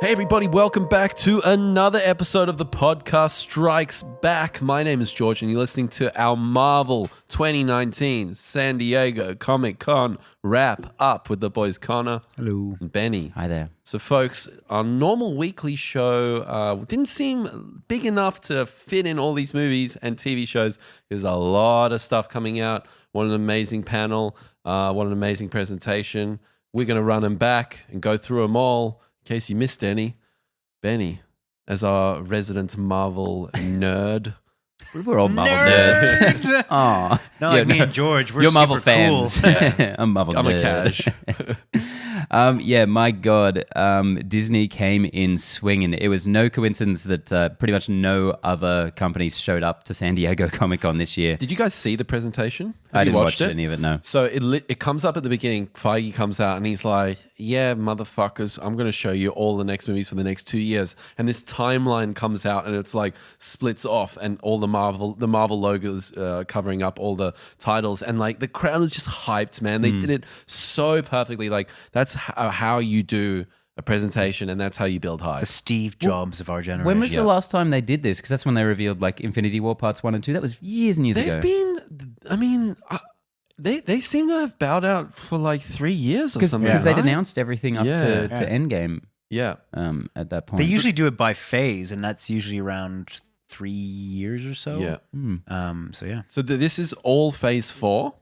Hey everybody, welcome back to another episode of the podcast Strikes Back. My name is George and you're listening to our Marvel 2019 San Diego Comic-Con wrap up with the boys Connor Hello. and Benny. Hi there. So folks, our normal weekly show didn't seem big enough to fit in all these movies and TV shows. There's a lot of stuff coming out. What an amazing panel. What an amazing presentation. We're going to run them back and go through them all. In case you missed any, Benny, as our resident Marvel nerd. We're all Marvel nerds. Aw. Not like me and George. We're You're super Marvel fans. cool. Yeah. I'm Marvel I'm nerd. a cash. Yeah, my God. Disney came in swinging. It was no coincidence that pretty much no other companies showed up to San Diego Comic-Con this year. Did you guys see the presentation? Have I you didn't watched watch any of it, no. So it comes up at the beginning. Feige comes out and he's like, yeah, motherfuckers, I'm going to show you all the next movies for the next 2 years. And this timeline comes out and it's like splits off and all the Marvel logos covering up all the titles. And like the crowd was just hyped, man. They did it so perfectly. Like that's how you do a presentation and that's how you build hype. The Steve Jobs of our generation. When was the last time they did this? Because that's when they revealed like Infinity War Parts 1 and 2. That was years and years ago. They've been, I mean, they seem to have bowed out for like 3 years or something. Because they'd right? announced everything up to Endgame Yeah. at that point. They usually do it by phase, and that's usually around 3 years or so. Yeah. So yeah. So this is all phase 4.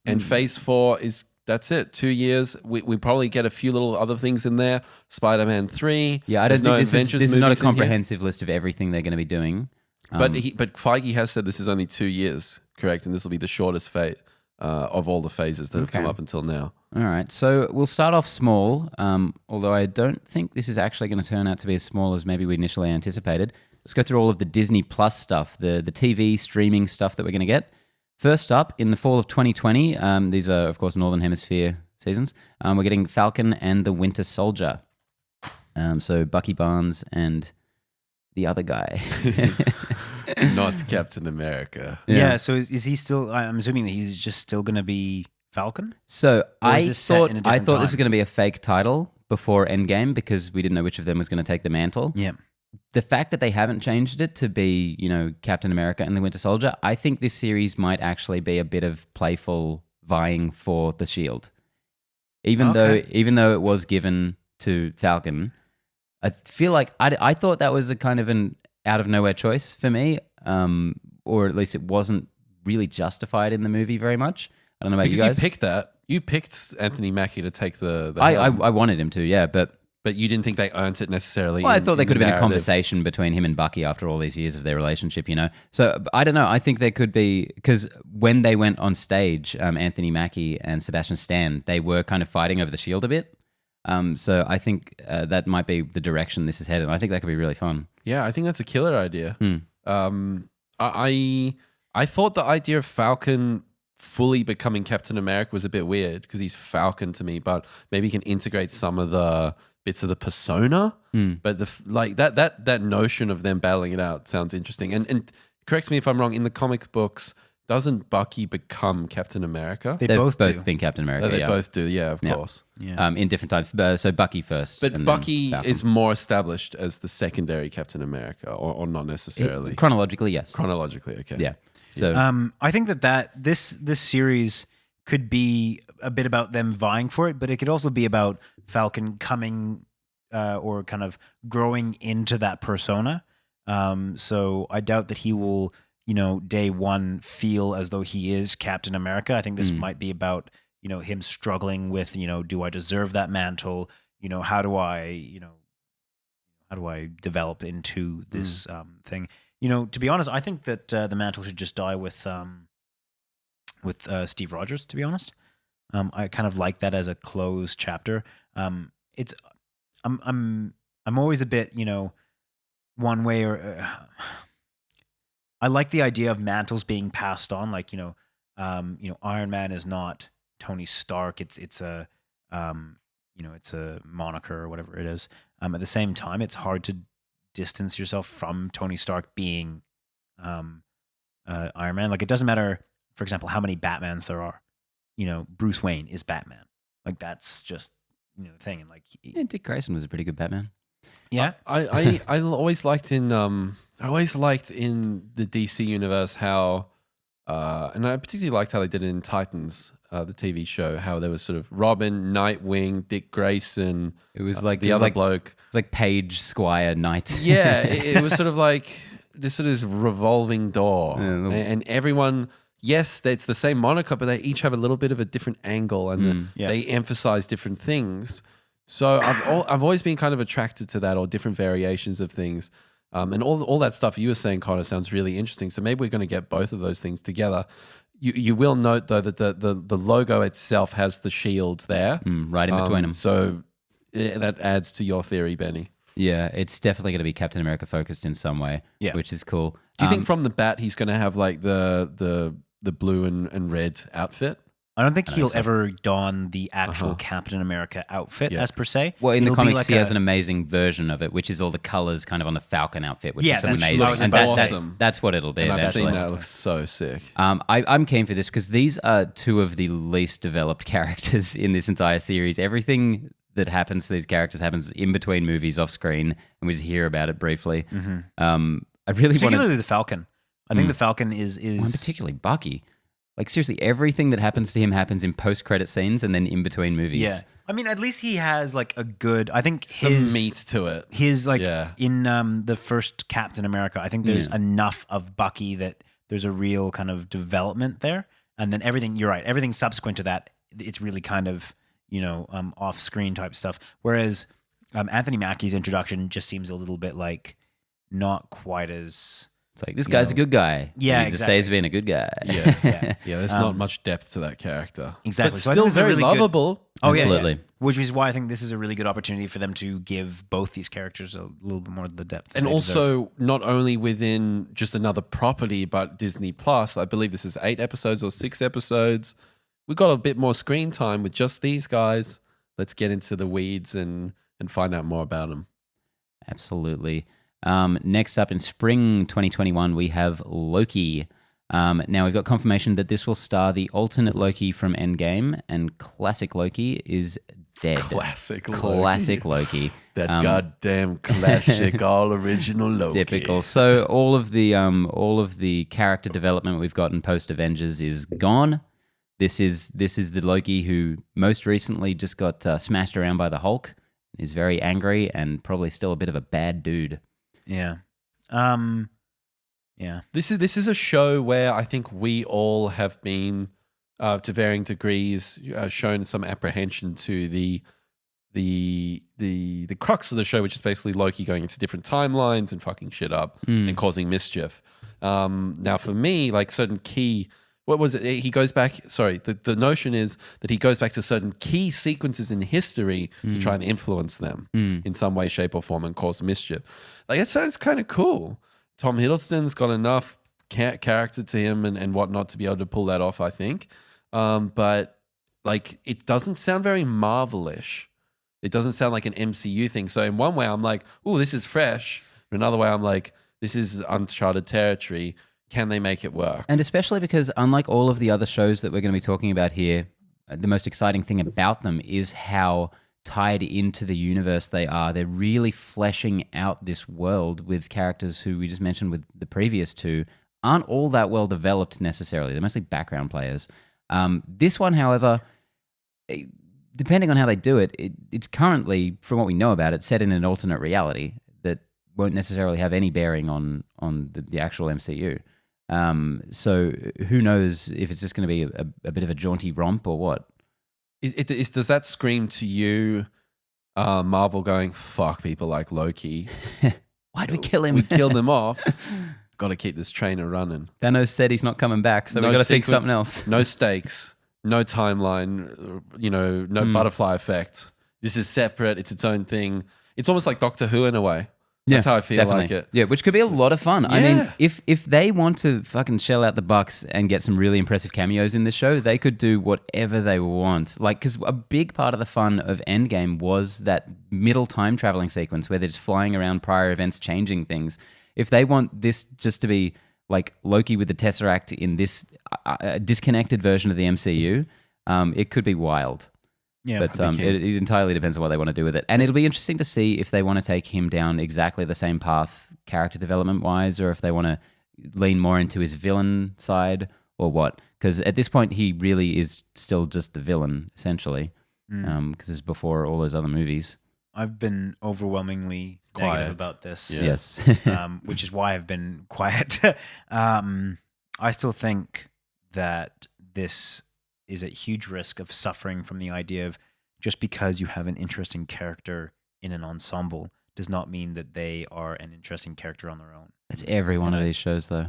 And phase 4 is, that's it, 2 years. We probably get a few little other things in there. Spider-Man 3. Yeah, I don't There's think no this Avengers is not a movies in here. comprehensive list of everything they're going to be doing. But Feige has said this is only 2 years, correct? And this will be the shortest phase of all the phases that have come up until now. All right, so we'll start off small, although I don't think this is actually going to turn out to be as small as maybe we initially anticipated. Let's go through all of the Disney Plus stuff, the TV streaming stuff that we're going to get. First up, in the fall of 2020, these are, of course, Northern Hemisphere seasons, we're getting Falcon and the Winter Soldier. So Bucky Barnes and the other guy. Not Captain America. Yeah. So is he still? I'm assuming that he's just still going to be Falcon. So I is this set thought in a I different thought this was time? going to be a fake title before Endgame because we didn't know which of them was going to take the mantle. Yeah. The fact that they haven't changed it to be, Captain America and the Winter Soldier, I think this series might actually be a bit of playful vying for the shield. Even though it was given to Falcon, I feel like I thought that was a kind of an out of nowhere choice for me, or at least it wasn't really justified in the movie very much. I don't know about Because you guys. you picked that. You picked Anthony Mackie to take the I helm. I wanted him to, yeah, but But you didn't think they earned it necessarily. I thought there could have been a narrative. conversation between him and Bucky after all these years of their relationship, So I don't know. I think there could be, because when they went on stage, Anthony Mackie and Sebastian Stan, they were kind of fighting over the shield a bit. So I think that might be the direction this is headed. I think that could be really fun. Yeah, I think that's a killer idea. I thought the idea of Falcon fully becoming Captain America was a bit weird because he's Falcon to me, but maybe he can integrate some of the bits of the persona. But that notion of them battling it out sounds interesting. And correct me if I'm wrong, in the comic books, doesn't Bucky become Captain America? They've They've both been Captain America. They yeah. both do, yeah, of Yeah. course. Yeah. In different times. So Bucky first. But and Bucky then Falcon. is more established as the secondary Captain America, or not necessarily. Chronologically, yes. Chronologically, okay. Yeah. So I think that this series could be a bit about them vying for it, but it could also be about Falcon coming or kind of growing into that persona. So I doubt that he will, day one feel as though he is Captain America. I think this might be about, him struggling with, do I deserve that mantle? How do I develop into this thing? To be honest, I think that the mantle should just die with Steve Rogers. To be honest, I kind of like that as a closed chapter. I'm always a bit, one way or I like the idea of mantles being passed on. Like Iron Man is not Tony Stark. It's a it's a moniker or whatever it is. At the same time, it's hard to distance yourself from Tony Stark being Iron Man. Like, it doesn't matter, for example, how many Batmans there are. Bruce Wayne is Batman. Like, that's just thing, and like Yeah, Dick Grayson was a pretty good Batman. yeah. I always liked in the DC universe how and I particularly liked how they did it in Titans, the TV show, how there was sort of Robin, Nightwing, Dick Grayson. It was like the other bloke. It was like Page, Squire, Knight. Yeah, it was sort of like this sort of revolving door, and everyone. Yes, it's the same moniker, but they each have a little bit of a different angle, and they emphasize different things. So I've always been kind of attracted to that, or different variations of things, and all that stuff you were saying, Connor, sounds really interesting. So maybe we're going to get both of those things together. You will note though that the logo itself has the shield there, right in between them. So that adds to your theory, Benny. Yeah, it's definitely going to be Captain America focused in some way, which is cool. Do you think from the bat he's going to have like the blue and red outfit? I don't think he'll ever don the actual Captain America outfit as per se. Well, in the comics, he has an amazing version of it, which is all the colors kind of on the Falcon outfit, which is amazing. And awesome. That's what it'll be. And I've seen that. It looks so sick. I'm keen for this because these are two of the least developed characters in this entire series. Everything that happens to these characters happens in between movies off screen, and we just hear about it briefly. I really particularly the Falcon. I think the Falcon is particularly Bucky. Like seriously, everything that happens to him happens in post-credit scenes and then in between movies. Yeah, I mean, at least he has like a good. I think some meat to it. His like in the first Captain America, I think there's enough of Bucky that there's a real kind of development there, and then everything. You're right. Everything subsequent to that, it's really kind of off-screen type stuff. Whereas Anthony Mackie's introduction just seems a little bit like not quite as. It's like, this guy's a good guy. Yeah, he just stays being a good guy. Yeah. There's not much depth to that character. Exactly. But still very lovable. Absolutely. Yeah. Which is why I think this is a really good opportunity for them to give both these characters a little bit more of the depth. And also, not only within just another property, but Disney Plus. I believe this is 8 episodes or 6 episodes. We've got a bit more screen time with just these guys. Let's get into the weeds and find out more about them. Absolutely. Next up in spring 2021, we have Loki. Now we've got confirmation that this will star the alternate Loki from Endgame, and classic Loki is dead. Classic Loki. That goddamn classic, all original Loki. Typical. So all of the character development we've gotten post Avengers is gone. This is the Loki who most recently just got smashed around by the Hulk. Is very angry and probably still a bit of a bad dude. Yeah. This is a show where I think we all have been, to varying degrees, shown some apprehension to the crux of the show, which is basically Loki going into different timelines and fucking shit up and causing mischief. Now, for me, like certain key. What was it? He goes back. Sorry, the notion is that he goes back to certain key sequences in history to try and influence them in some way, shape, or form and cause mischief. Like, it sounds kind of cool. Tom Hiddleston's got enough character to him and whatnot to be able to pull that off, I think. But like, it doesn't sound very Marvel-ish. It doesn't sound like an MCU thing. So in one way, I'm like, oh, this is fresh. In another way, I'm like, this is uncharted territory. Can they make it work? And especially because unlike all of the other shows that we're going to be talking about here, the most exciting thing about them is how tied into the universe they are. They're really fleshing out this world with characters who we just mentioned with the previous two aren't all that well developed necessarily. They're mostly background players. This one, however, depending on how they do it, it's currently, from what we know about it, set in an alternate reality that won't necessarily have any bearing on the actual MCU. So who knows if it's just going to be a bit of a jaunty romp or what? Does that scream to you, Marvel going, fuck people like Loki? Why'd we kill him? We killed him off. Got to keep this trainer running. Thanos said he's not coming back, so we got to think something else. No stakes, no timeline, no butterfly effect. This is separate. It's its own thing. It's almost like Doctor Who in a way. That's how I feel like it. Yeah, which could be a lot of fun. Yeah. I mean, if they want to fucking shell out the bucks and get some really impressive cameos in this show, they could do whatever they want. Like, because a big part of the fun of Endgame was that middle time traveling sequence where they're just flying around prior events, changing things. If they want this just to be like Loki with the Tesseract in this disconnected version of the MCU, it could be wild. Yeah, But it entirely depends on what they want to do with it. And it'll be interesting to see if they want to take him down exactly the same path, character development wise, or if they want to lean more into his villain side or what. Because at this point, he really is still just the villain, essentially, because it's before all those other movies. I've been overwhelmingly Quiet negative about this. Yeah. Yes. Which is why I've been quiet. I still think that this is at huge risk of suffering from the idea of just because you have an interesting character in an ensemble does not mean that they are an interesting character on their own. It's every one of these shows, though.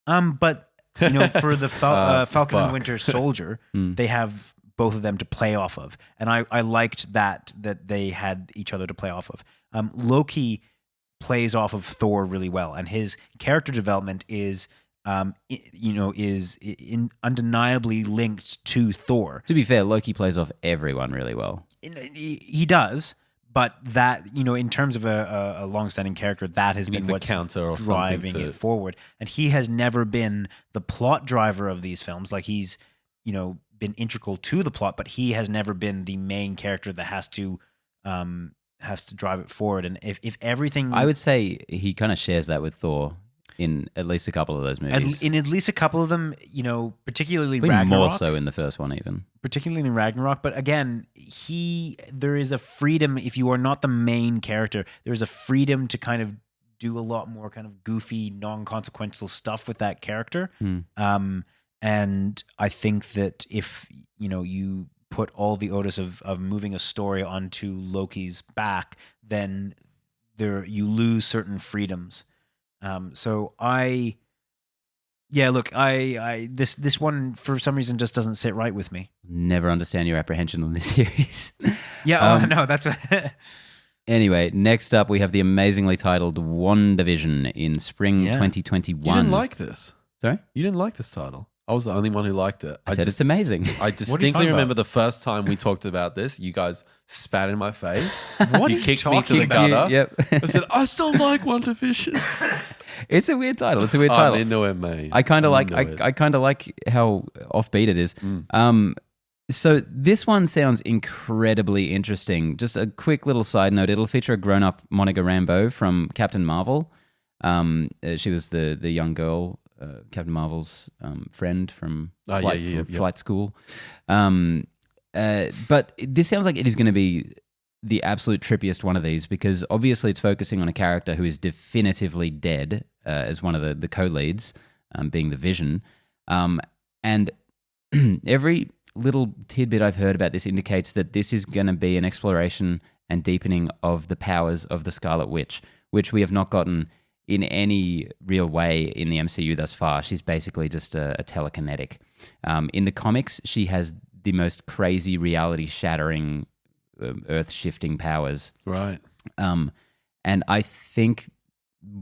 But for the Falcon and fuck. Winter Soldier, they have both of them to play off of, and I liked that they had each other to play off of. Loki plays off of Thor really well, and his character development is undeniably linked to Thor. To be fair, Loki plays off everyone really well. He does, but that in terms of a long-standing character, that has been needs a what's counter or driving something it forward. And he has never been the plot driver of these films. Like he's been integral to the plot, but he has never been the main character that has to drive it forward. And if everything, I would say he kind of shares that with Thor in at least a couple of those movies. in at least a couple of them, particularly Maybe Ragnarok. more so in the first one, even. Particularly in Ragnarok, but again, there is a freedom if you are not the main character. There is a freedom to kind of do a lot more kind of goofy, non-consequential stuff with that character. And I think that if you put all the onus of moving a story onto Loki's back, then you lose certain freedoms. So this one for some reason just doesn't sit right with me. Never understand your apprehension on this series. Yeah, no, that's what. Anyway, next up we have the amazingly titled WandaVision in spring 2021. You didn't like this. Sorry? You didn't like this title. I was the only one who liked it. I said it's amazing. I distinctly remember the first time we talked about this, you guys spat in my face. What you are kicked you me to the talking gutter. Yep. I said, I still like WandaVision. It's a weird title. It's a weird title. I'm into it, mate. I kind of like. I'm into I kind of like how offbeat it is. So this one sounds incredibly interesting. Just a quick little side note: it'll feature a grown-up Monica Rambeau from Captain Marvel. She was the young girl, Captain Marvel's friend from flight school. But this sounds like it is going to be the absolute trippiest one of these, because obviously it's focusing on a character who is definitively dead as one of the co-leads, being the Vision. And every little tidbit I've heard about this indicates that this is going to be an exploration and deepening of the powers of the Scarlet Witch, which we have not gotten in any real way in the MCU thus far. She's basically just a telekinetic. In the comics, she has the most crazy reality-shattering, earth-shifting powers. Right. And I think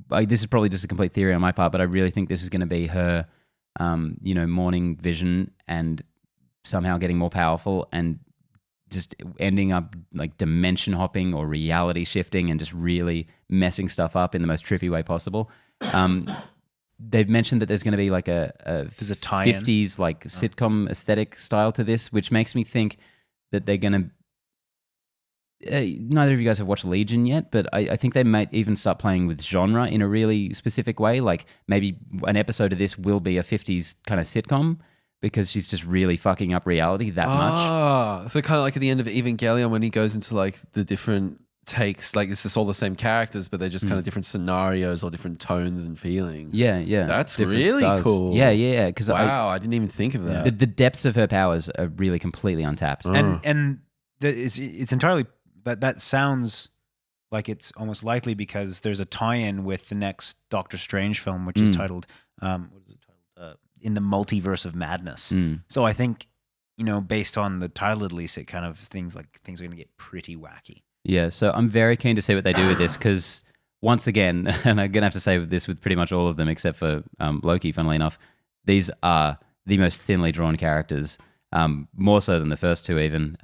this is probably just a complete theory on my part, but I really think this is going to be her, morning vision and somehow getting more powerful and just ending up like dimension hopping or reality shifting and just really messing stuff up in the most trippy way possible. They've mentioned that there's going to be like a there's a tie-in. 50s like sitcom aesthetic style to this, which makes me think that they're going to neither of you guys have watched Legion yet, but I think they might even start playing with genre in a really specific way. Like maybe an episode of this will be a 50s kind of sitcom because she's just really fucking up reality that much. So kind of like at the end of Evangelion when he goes into like the different takes, like it's just all the same characters, but they're just kind of different scenarios or different tones and feelings. Yeah. That's Different really styles. cool. Yeah. Because wow, I didn't even think of that. the depths of her powers are really completely untapped. And it's entirely that sounds like it's almost likely because there's a tie-in with the next Doctor Strange film, which is titled what is it titled? In the Multiverse of Madness. So I think based on the title at least, it kind of things are going to get pretty wacky. Yeah, so I'm very keen to see what they do with this because once again, and I'm going to have to say this with pretty much all of them except for Loki, funnily enough, these are the most thinly drawn characters, more so than the first two even.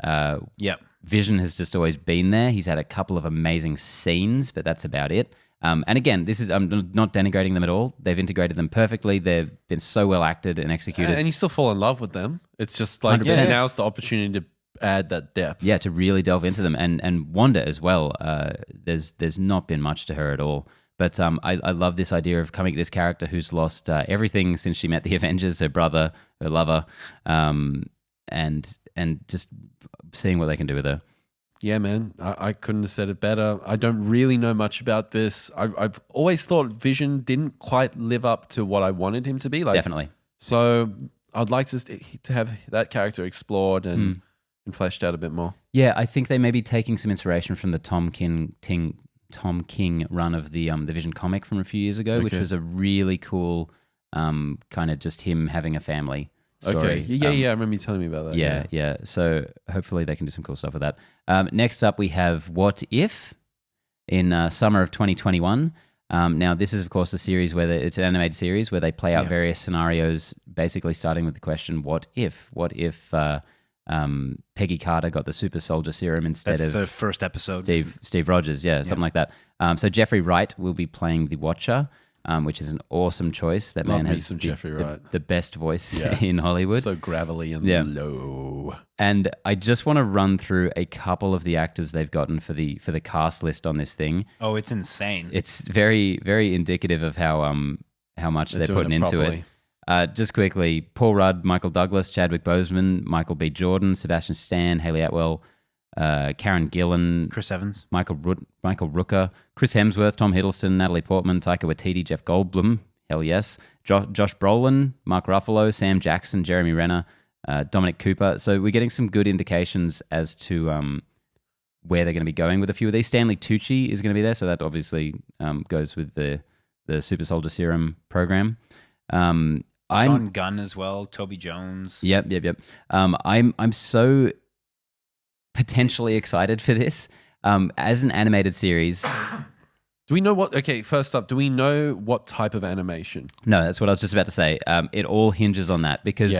Yep. Vision has just always been there. He's had a couple of amazing scenes, but that's about it. And again, I'm not denigrating them at all. They've integrated them perfectly. They've been so well acted and executed. And you still fall in love with them. It's just like 100%. now's the opportunity to add that depth. Yeah, to really delve into them, and Wanda as well. There's not been much to her at all, but I love this idea of coming at this character who's lost everything since she met the Avengers, her brother, her lover, and just seeing what they can do with her. Yeah, man, I couldn't have said it better. I don't really know much about this. I've always thought Vision didn't quite live up to what I wanted him to be. Like, Definitely. So I'd like to have that character explored and fleshed out a bit more. Yeah, I think they may be taking some inspiration from the Tom King run of the Vision comic from a few years ago, which was a really cool kind of just him having a family story. Okay, yeah, I remember you telling me about that. Yeah. So hopefully they can do some cool stuff with that. Next up, we have What If in summer of 2021. Now, this is, of course, the series where it's an animated series where they play out various scenarios, basically starting with the question, what if? What if Peggy Carter got the super soldier serum instead of the first episode. Steve Rogers, something like that. So Jeffrey Wright will be playing the Watcher, which is an awesome choice. That man has Jeffrey Wright. The best voice in Hollywood. So gravelly and low. And I just want to run through a couple of the actors they've gotten for the cast list on this thing. Oh, it's insane. It's very, very indicative of how much they're putting into it. Just quickly, Paul Rudd, Michael Douglas, Chadwick Boseman, Michael B. Jordan, Sebastian Stan, Haley Atwell, Karen Gillan, Chris Evans, Michael Rooker, Chris Hemsworth, Tom Hiddleston, Natalie Portman, Taika Waititi, Jeff Goldblum, hell yes, Josh Brolin, Mark Ruffalo, Sam Jackson, Jeremy Renner, Dominic Cooper. So we're getting some good indications as to where they're going to be going with a few of these. Stanley Tucci is going to be there, so that obviously goes with the Super Soldier Serum program. Sean Gunn as well, Toby Jones. Yep. I'm so potentially excited for this. As an animated series. Do we know what? Okay, first up, do we know what type of animation? No, that's what I was just about to say. It all hinges on that because,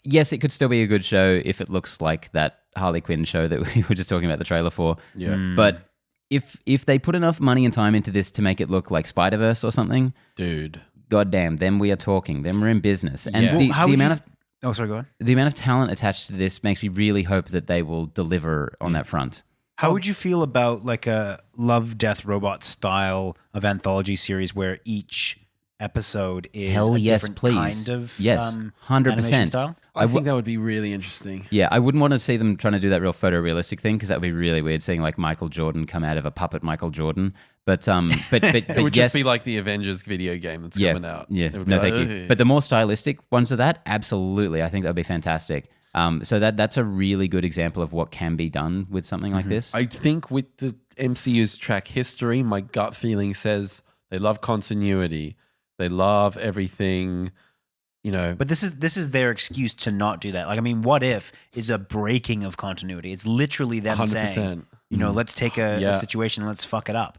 yes, it could still be a good show if it looks like that Harley Quinn show that we were just talking about the trailer for. Yeah. But if they put enough money and time into this to make it look like Spider-Verse or something, dude, goddamn, then we are talking. Then we're in business. And sorry, go on. The amount of talent attached to this makes me really hope that they will deliver on that front. How would you feel about like a Love, Death, Robot style of anthology series where each episode is different kind of 100% animation style? I think that would be really interesting. Yeah, I wouldn't want to see them trying to do that real photorealistic thing because that would be really weird seeing like Michael Jordan come out of a puppet Michael Jordan. But it would just be like the Avengers video game that's coming out. Yeah, thank you. But the more stylistic ones of that, absolutely, I think that would be fantastic. So that's a really good example of what can be done with something like this. I think with the MCU's track history, my gut feeling says they love continuity. They love everything, But this is their excuse to not do that. Like, I mean, What If is a breaking of continuity. It's literally them 100%. saying, let's take a situation and let's fuck it up.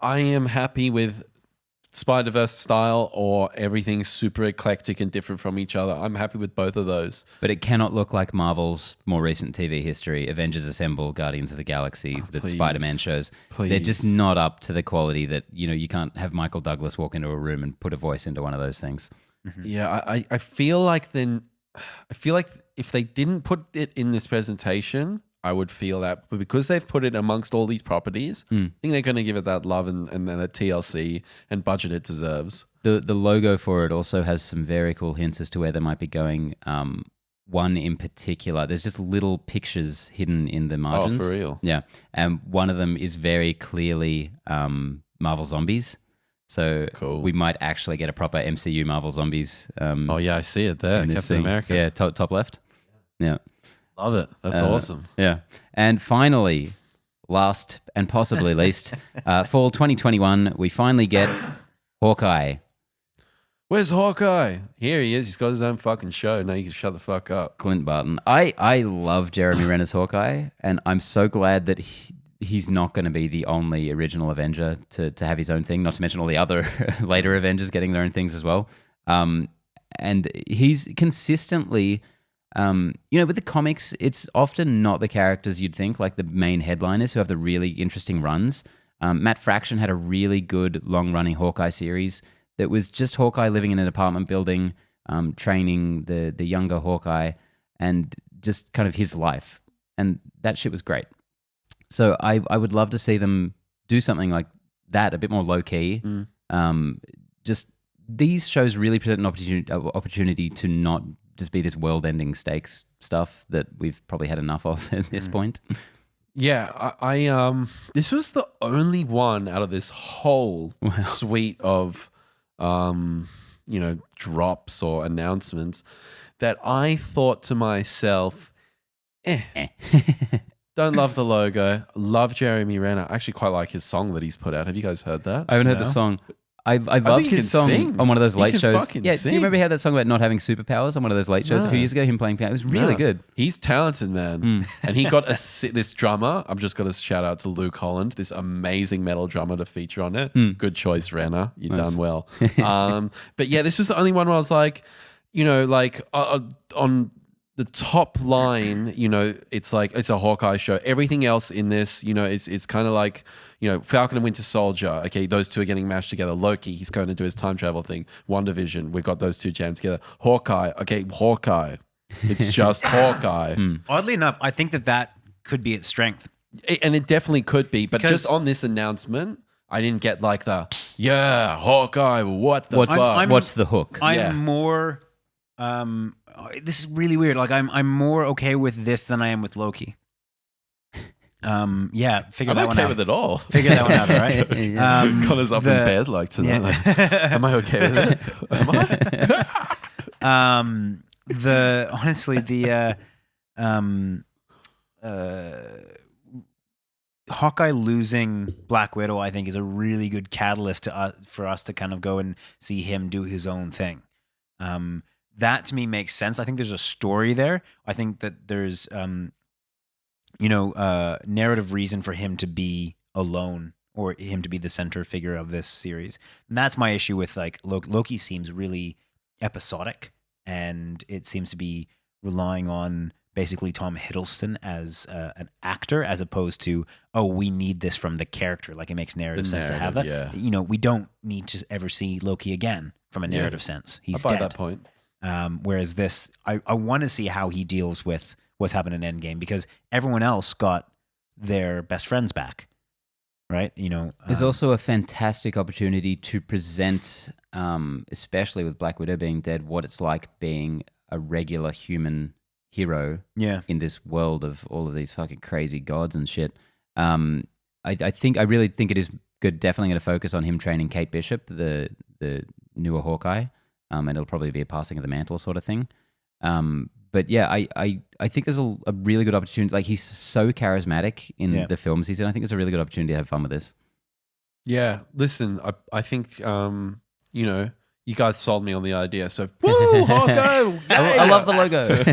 I am happy with Spider-Verse style or everything super eclectic and different from each other. I'm happy with both of those. But it cannot look like Marvel's more recent TV history, Avengers Assemble, Guardians of the Galaxy, the Spider-Man shows. Please. They're just not up to the quality that, you can't have Michael Douglas walk into a room and put a voice into one of those things. Mm-hmm. Yeah, I feel like if they didn't put it in this presentation, I would feel that. But because they've put it amongst all these properties, I think they're going to give it that love and that TLC and budget it deserves. The logo for it also has some very cool hints as to where they might be going. One in particular, there's just little pictures hidden in the margins. Oh, for real? Yeah. And one of them is very clearly Marvel Zombies. So cool. We might actually get a proper MCU Marvel Zombies. I see it there. Captain America. Yeah, top left. Yeah. Love it. That's awesome. Yeah. And finally, last and possibly least, fall 2021, we finally get Hawkeye. Where's Hawkeye? Here he is. He's got his own fucking show. Now you can shut the fuck up. Clint Barton. I love Jeremy Renner's Hawkeye, and I'm so glad that he's not going to be the only original Avenger to have his own thing, not to mention all the other later Avengers getting their own things as well. And he's consistently... with the comics, it's often not the characters you'd think, like the main headliners who have the really interesting runs. Matt Fraction had a really good long-running Hawkeye series that was just Hawkeye living in an apartment building, training the younger Hawkeye, and just kind of his life. And that shit was great. So I would love to see them do something like that, a bit more low key. Just these shows really present an opportunity to not just be this world-ending stakes stuff that we've probably had enough of at this point. Yeah, I this was the only one out of this whole suite of drops or announcements that I thought to myself, don't love the logo, love Jeremy Renner. I actually quite like his song that he's put out. Have you guys heard that? I haven't heard the song. I love his song on one of those late shows. Yeah, do you remember he had that song about not having superpowers on one of those late shows a few years ago? Him playing piano. It was really good. He's talented, man. And he got this drummer. I'm just going to shout out to Luke Holland, this amazing metal drummer to feature on it. Good choice, Renner. You've done well. But yeah, this was the only one where I was like, on the top line, it's like it's a Hawkeye show. Everything else in this, it's kind of like, Falcon and Winter Soldier. Okay, those two are getting mashed together. Loki, he's going to do his time travel thing. WandaVision, we've got those two jammed together. Hawkeye, okay, Hawkeye. It's just Hawkeye. Oddly enough, I think that could be its strength. And it definitely could be. But just on this announcement, I didn't get like Hawkeye, what the fuck? What's the hook? I'm more... this is really weird. Like I'm more okay with this than I am with Loki. Figure I'm that one out. okay with it all. Figure that one out, all right? Connor's up in bed like tonight. Like, am I okay with it? Am I? Hawkeye losing Black Widow, I think, is a really good catalyst for us to kind of go and see him do his own thing. That to me makes sense. I think there's a story there. I think that there's, narrative reason for him to be alone or him to be the center figure of this series. And that's my issue with like Loki seems really episodic, and it seems to be relying on basically Tom Hiddleston as an actor, as opposed to, we need this from the character. Like it makes narrative sense to have that. Yeah. We don't need to ever see Loki again from a narrative sense. He's by dead. that point. Whereas this, I want to see how he deals with what's happened in Endgame, because everyone else got their best friends back, right? There's also a fantastic opportunity to present, especially with Black Widow being dead, what it's like being a regular human hero in this world of all of these fucking crazy gods and shit. I really think it is good. Definitely going to focus on him training Kate Bishop, the newer Hawkeye. And it'll probably be a passing of the mantle sort of thing. But yeah, I think there's a really good opportunity. Like he's so charismatic in the films he's in. I think it's a really good opportunity to have fun with this. Yeah, listen, I think you guys sold me on the idea. So woo, Hawkeye! I love the logo.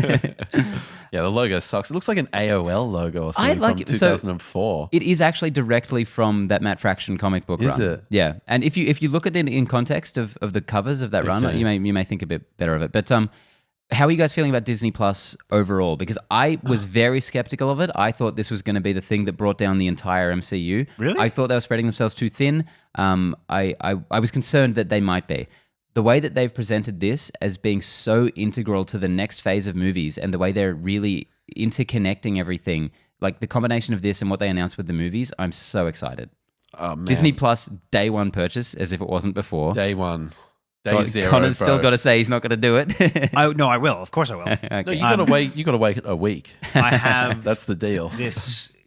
Yeah, the logo sucks. It looks like an AOL logo or something from 2004. It is actually directly from that Matt Fraction comic book run. Is it? Yeah. And if you look at it in context of the covers of that run, you may think a bit better of it. But how are you guys feeling about Disney Plus overall? Because I was very skeptical of it. I thought this was going to be the thing that brought down the entire MCU. Really? I thought they were spreading themselves too thin. I was concerned that they might be. The way that they've presented this as being so integral to the next phase of movies, and the way they're really interconnecting everything, like the combination of this and what they announced with the movies, I'm so excited. Oh, man. Disney Plus day one purchase, as if it wasn't before. Day one. Day zero. Connor's still got to say he's not going to do it. I will. Of course I will. Okay. No, you got to wait. You got to wait a week. I have. That's the deal. This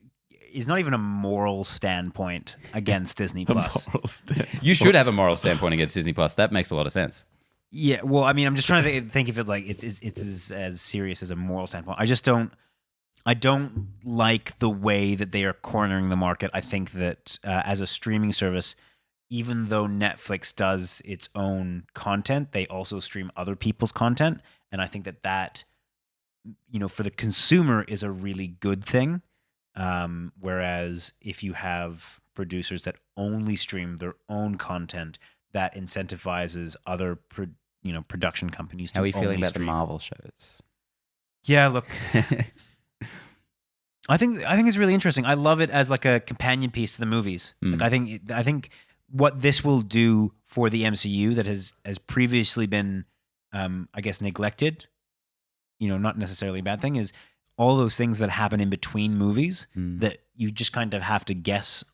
is not even a moral standpoint against Disney Plus. You should have a moral standpoint against Disney Plus. That makes a lot of sense. Yeah, well, I mean, I'm just trying to think if it like it's as serious as a moral standpoint. I don't like the way that they are cornering the market. I think that as a streaming service, even though Netflix does its own content, they also stream other people's content, and I think that for the consumer is a really good thing. Whereas if you have producers that only stream their own content, that incentivizes other production companies to How are you only feeling about stream. the Marvel shows? Yeah, look, I think it's really interesting. I love it as like a companion piece to the movies. Like I think what this will do for the MCU that has previously been, I guess, neglected, not necessarily a bad thing, is all those things that happen in between movies that you just kind of have to guess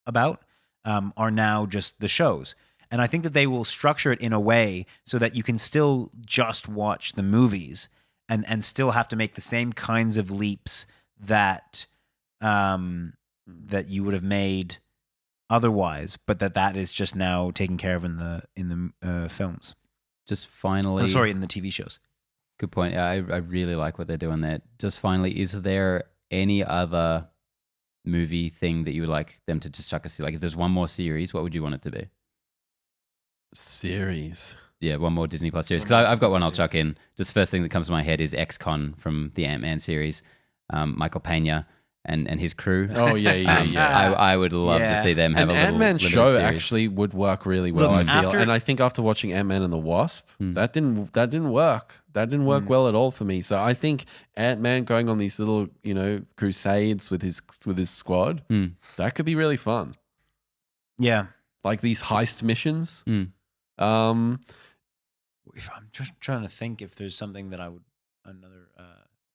about are now just the shows. And I think that they will structure it in a way so that you can still just watch the movies and still have to make the same kinds of leaps that that you would have made otherwise, but that is just now taken care of in the films. Just finally, in the TV shows. Good point. I really like what they're doing there. Just finally, is there any other movie thing that you would like them to just chuck us? Like, if there's one more series, what would you want it to be? Series. Yeah, one more Disney Plus series. Because I've got one I'll chuck in. Just first thing that comes to my head is Ex-Con from the Ant-Man series. Michael Pena and his crew. Oh, yeah. I would love to see them have An a little Ant-Man show series. actually would work really well, Look, I feel. And I think after watching Ant-Man and the Wasp, that didn't work. That didn't work well at all for me. So I think Ant-Man going on these little, crusades with his squad, that could be really fun. Yeah. Like these heist missions. If I'm just trying to think if there's something that another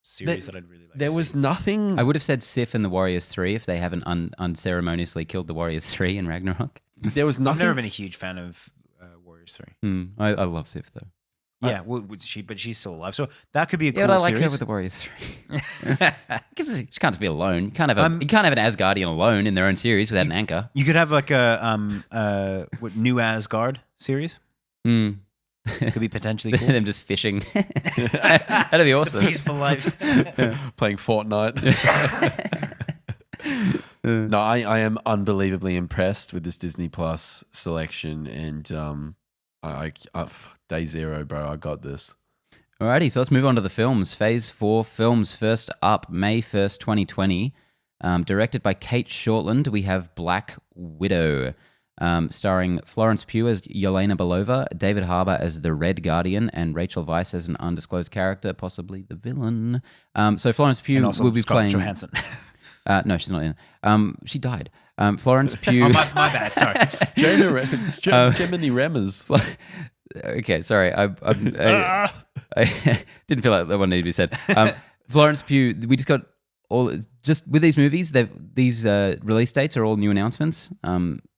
series that I'd really like. There was nothing. I would have said Sif and the Warriors 3 if they haven't unceremoniously killed the Warriors 3 in Ragnarok. There was nothing. I've never been a huge fan of Warriors 3. I love Sif though. Yeah, but she's still alive, so that could be a cool Yeah, but I like series. her with the Warriors 3. Because she can't just be alone. You can't have an Asgardian alone in their own series without an anchor. You could have like a New Asgard series. Could be potentially cool. Them just fishing. That'd be awesome. Peaceful life. Playing Fortnite. No, I am unbelievably impressed with this Disney Plus selection, and I day zero, bro. I got this. Alrighty, so let's move on to the films. Phase 4 films. First up, May 1st, 2020. Directed by Kate Shortland, we have Black Widow. Starring Florence Pugh as Yelena Belova, David Harbour as the Red Guardian, and Rachel Weisz as an undisclosed character, possibly the villain. So Florence Pugh will be Scarlett playing... Johansson. No, she's not in. She died. Florence Pugh... Oh, my bad, sorry. Gemini Remmers. Okay, sorry. I didn't feel like that one needed to be said. Florence Pugh, we just got just with these movies, these release dates are all new announcements.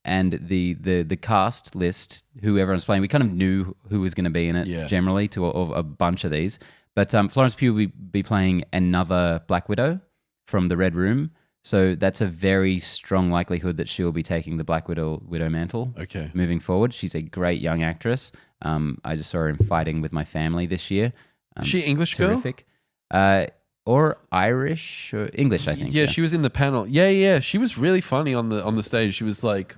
And the cast list, who everyone's playing, we kind of knew who was going to be in it generally to a bunch of these. But Florence Pugh will be playing another Black Widow from the Red Room. So that's a very strong likelihood that she'll be taking the Black Widow mantle moving forward. She's a great young actress. I just saw her in Fighting with My Family this year. Is she English terrific. Or Irish or English, I think. Yeah, she was in the panel. Yeah. She was really funny on the stage. She was like,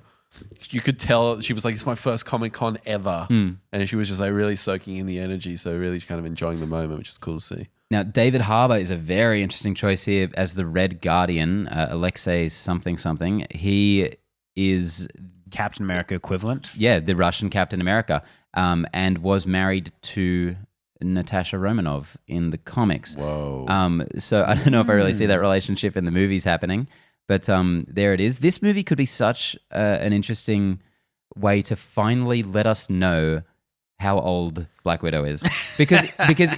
you could tell she was like, it's my first Comic-Con ever. And she was just like really soaking in the energy. So really kind of enjoying the moment, which is cool to see. Now, David Harbour is a very interesting choice here as the Red Guardian, Alexei something. He is... Captain America equivalent. Yeah, the Russian Captain America. And was married to Natasha Romanoff in the comics. Whoa. So I don't know if I really see that relationship in the movies happening, but there it is. This movie could be such an interesting way to finally let us know how old Black Widow is. Because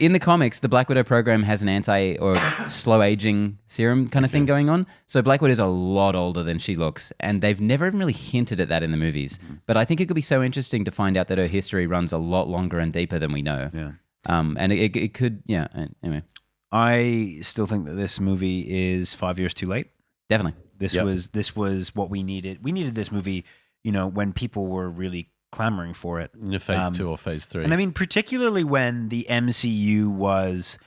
in the comics, the Black Widow program has an anti or slow aging serum kind of thing going on. So Black Widow is a lot older than she looks, and they've never even really hinted at that in the movies. But I think it could be so interesting to find out that her history runs a lot longer and deeper than we know. Yeah. And it could, anyway. I still think that this movie is 5 years too late. Definitely. This was what we needed. We needed this movie, when people were really clamoring for it. In phase 2 or phase 3. And I mean, particularly when the MCU was,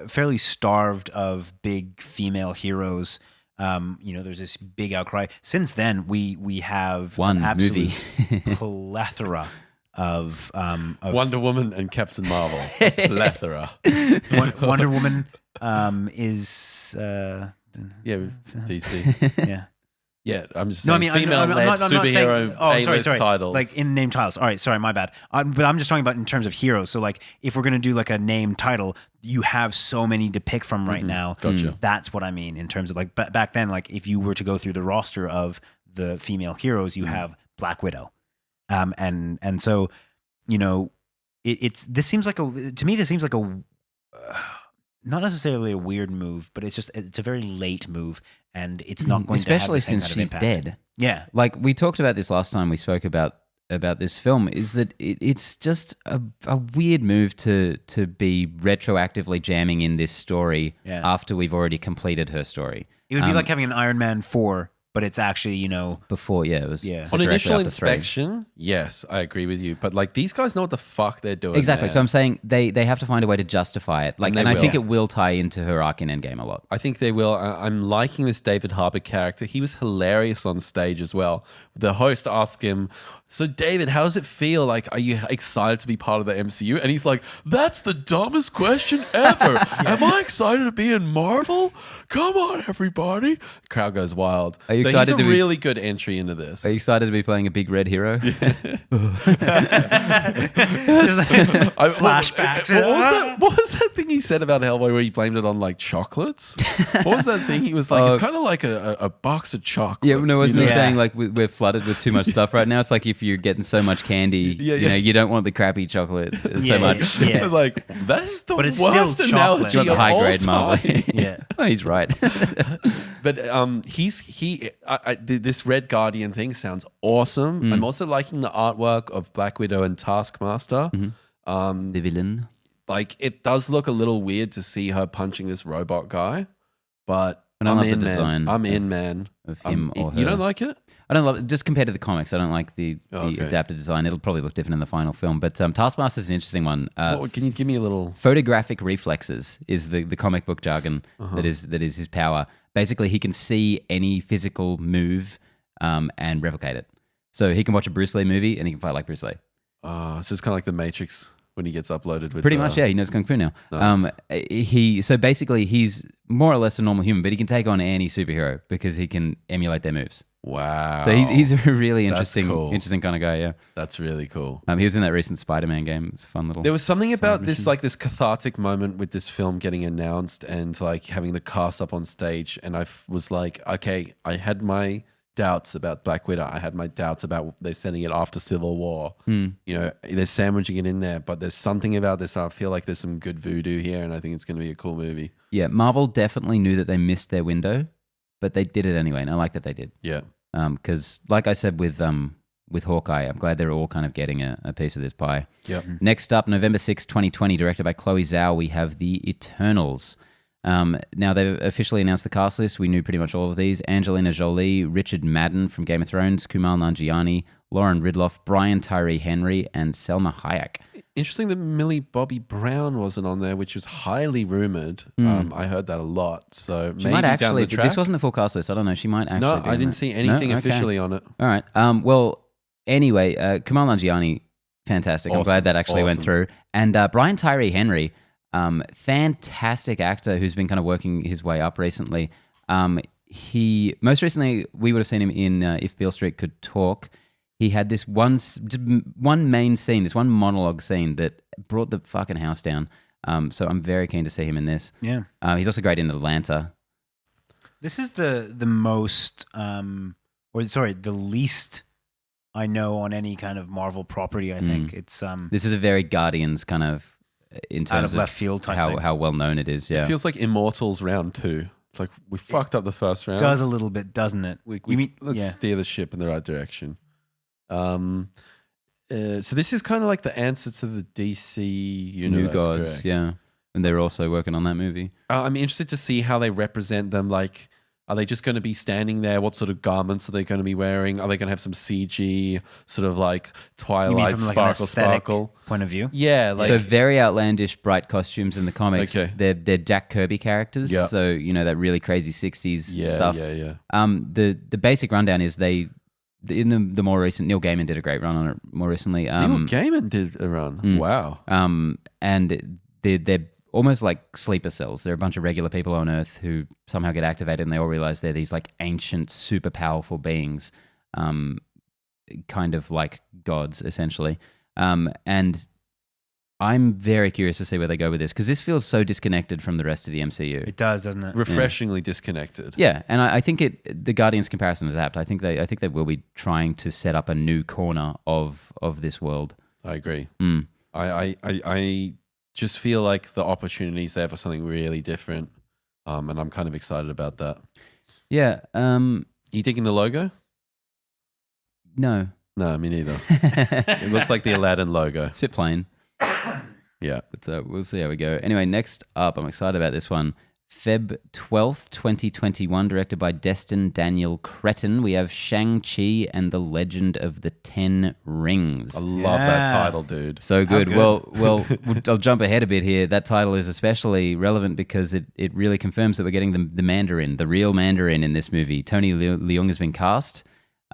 fairly starved of big female heroes. There's this big outcry. Since then, we have one absolute movie plethora of Wonder Woman and Captain Marvel. Plethora. Wonder Woman is DC. Yeah. Yeah, I'm just saying female-led superhero A-list titles. Like in name titles. All right, sorry, my bad. But I'm just talking about in terms of heroes. So like if we're going to do like a name title, you have so many to pick from right now. Gotcha. That's what I mean in terms of like back then, like if you were to go through the roster of the female heroes, you have Black Widow. And so, this seems like not necessarily a weird move, but it's a very late move, and it's not going to have especially the same since kind of she's impact. dead. Yeah, Like we talked about this last time we spoke about this film, is that it's just a weird move to be retroactively jamming in this story after we've already completed her story. it would be like having an Iron Man 4, but it's actually Before, it was Yeah. so On directly initial after 3. inspection, yes, I agree with you. But like these guys know what the fuck they're doing. Exactly. man. So I'm saying they have to find a way to justify it. Like, And and they I think will. it will tie into her arc in Endgame a lot. I think they will. I'm liking this David Harbour character. He was hilarious on stage as well. The host asked him, "So David, how does it feel? Like, are you excited to be part of the MCU?" And he's like, "That's the dumbest question ever. Am I excited to be in Marvel? Come on, everybody!" Crowd goes wild. Are you So he's excited a to be- really good entry into this. Are you excited to be playing a big red hero? just flashback to What was that thing he said about Hellboy where he blamed it on like chocolates? What was that thing? He was like, it's kind of like a box of chocolates. Yeah, no, wasn't you he know? saying like we're flooded with too much stuff right now? It's like if you're getting so much candy, you know, you don't want the crappy chocolate so much. Yeah. Like, that is the But it's worst still analogy chocolate. Not the of high all grade Marvel. time. Yeah. Oh, he's right. But this Red Guardian thing sounds awesome. I'm also liking the artwork of Black Widow and Taskmaster. The villain. Like, it does look a little weird to see her punching this robot guy, but I don't I'm love the in, man. design I'm in, man. of him or You her. don't like it? I don't love it. Just compared to the comics, I don't like the Okay. adapted design. It'll probably look different in the final film. But Taskmaster's an interesting one. Can you give me a little? Photographic reflexes is the comic book jargon Uh-huh. that is his power. Basically, he can see any physical move and replicate it. So he can watch a Bruce Lee movie and he can fight like Bruce Lee. So it's kind of like the Matrix when he gets uploaded with Pretty much, yeah. He knows Kung Fu now. Nice. So basically, he's more or less a normal human, but he can take on any superhero because he can emulate their moves. Wow. So he's a really That's interesting, cool. interesting kind of guy. Yeah. That's really cool. He was in that recent Spider-Man game. It was a fun little. There was something about this, mission. like this cathartic moment with this film getting announced and like having the cast up on stage. And I was like, okay, I had my doubts about Black Widow. I had my doubts about they're sending it after Civil War. You know, they're sandwiching it in there, but there's something about this. I feel like there's some good voodoo here, and I think it's going to be a cool movie. Yeah, Marvel definitely knew that they missed their window, but they did it anyway, and I like that they did. Yeah. Because, like I said with Hawkeye, I'm glad they're all kind of getting a piece of this pie. Yep. Next up, November 6, 2020, directed by Chloe Zhao, we have The Eternals. Now, they've officially announced the cast list. We knew pretty much all of these. Angelina Jolie, Richard Madden from Game of Thrones, Kumail Nanjiani, Lauren Ridloff, Brian Tyree Henry, and Selma Hayek. Interesting that Millie Bobby Brown wasn't on there, which was highly rumored. I heard that a lot. So She maybe might down actually, the track. this wasn't the full cast list. I don't know. She might actually. No, be I on didn't that. see anything No? Okay. officially on it. All right. Well, anyway, Kumail Nanjiani, fantastic. I'm Awesome. glad that actually went Awesome. through. And Brian Tyree Henry, fantastic actor who's been kind of working his way up recently. He most recently we would have seen him in If Beale Street Could Talk. He had this one main scene, this one monologue scene that brought the fucking house down. So I'm very keen to see him in this. Yeah. He's also great in Atlanta. This is the most the least I know on any kind of Marvel property. I think it's This is a very Guardians kind of in terms out of left field type thing. how well known it is. Yeah. It feels like Immortals round 2. It's like we fucked up the first round. Does a little bit, doesn't it? Let's steer the ship in the right direction. So this is kind of like the answer to the DC New universe, Gods, correct? yeah. And they're also working on that movie. I'm interested to see how they represent them. Like, are they just going to be standing there? What sort of garments are they going to be wearing? Are they going to have some CG sort of like You mean Twilight from like an sparkle aesthetic sparkle? point of view? Yeah, like So very outlandish, bright costumes in the comics. Okay. They're Jack Kirby characters. Yeah. So, you know, that really crazy 60s stuff. Yeah. The basic rundown is in the more recent, Neil Gaiman did a great run on it more recently. Neil Gaiman did a run. Wow. And they're almost like sleeper cells. They're a bunch of regular people on Earth who somehow get activated and they all realize they're these like ancient, super powerful beings, kind of like gods, essentially. And I'm very curious to see where they go with this because this feels so disconnected from the rest of the MCU. It does, doesn't it? Refreshingly disconnected. Yeah, and I think the Guardians comparison is apt. I think they will be trying to set up a new corner of this world. I agree. Mm. I just feel like the opportunities there for something really different. And I'm kind of excited about that. Yeah. You digging the logo? No. No, me neither. It looks like the Aladdin logo. It's a bit plain. Yeah. But we'll see how we go. Anyway, next up, I'm excited about this one. Feb 12th, 2021, directed by Destin Daniel Cretton. We have Shang-Chi and the Legend of the Ten Rings. I love that title, dude. So good. Good. Well, I'll jump ahead a bit here. That title is especially relevant because it really confirms that we're getting the Mandarin, the real Mandarin in this movie. Tony Leung has been cast,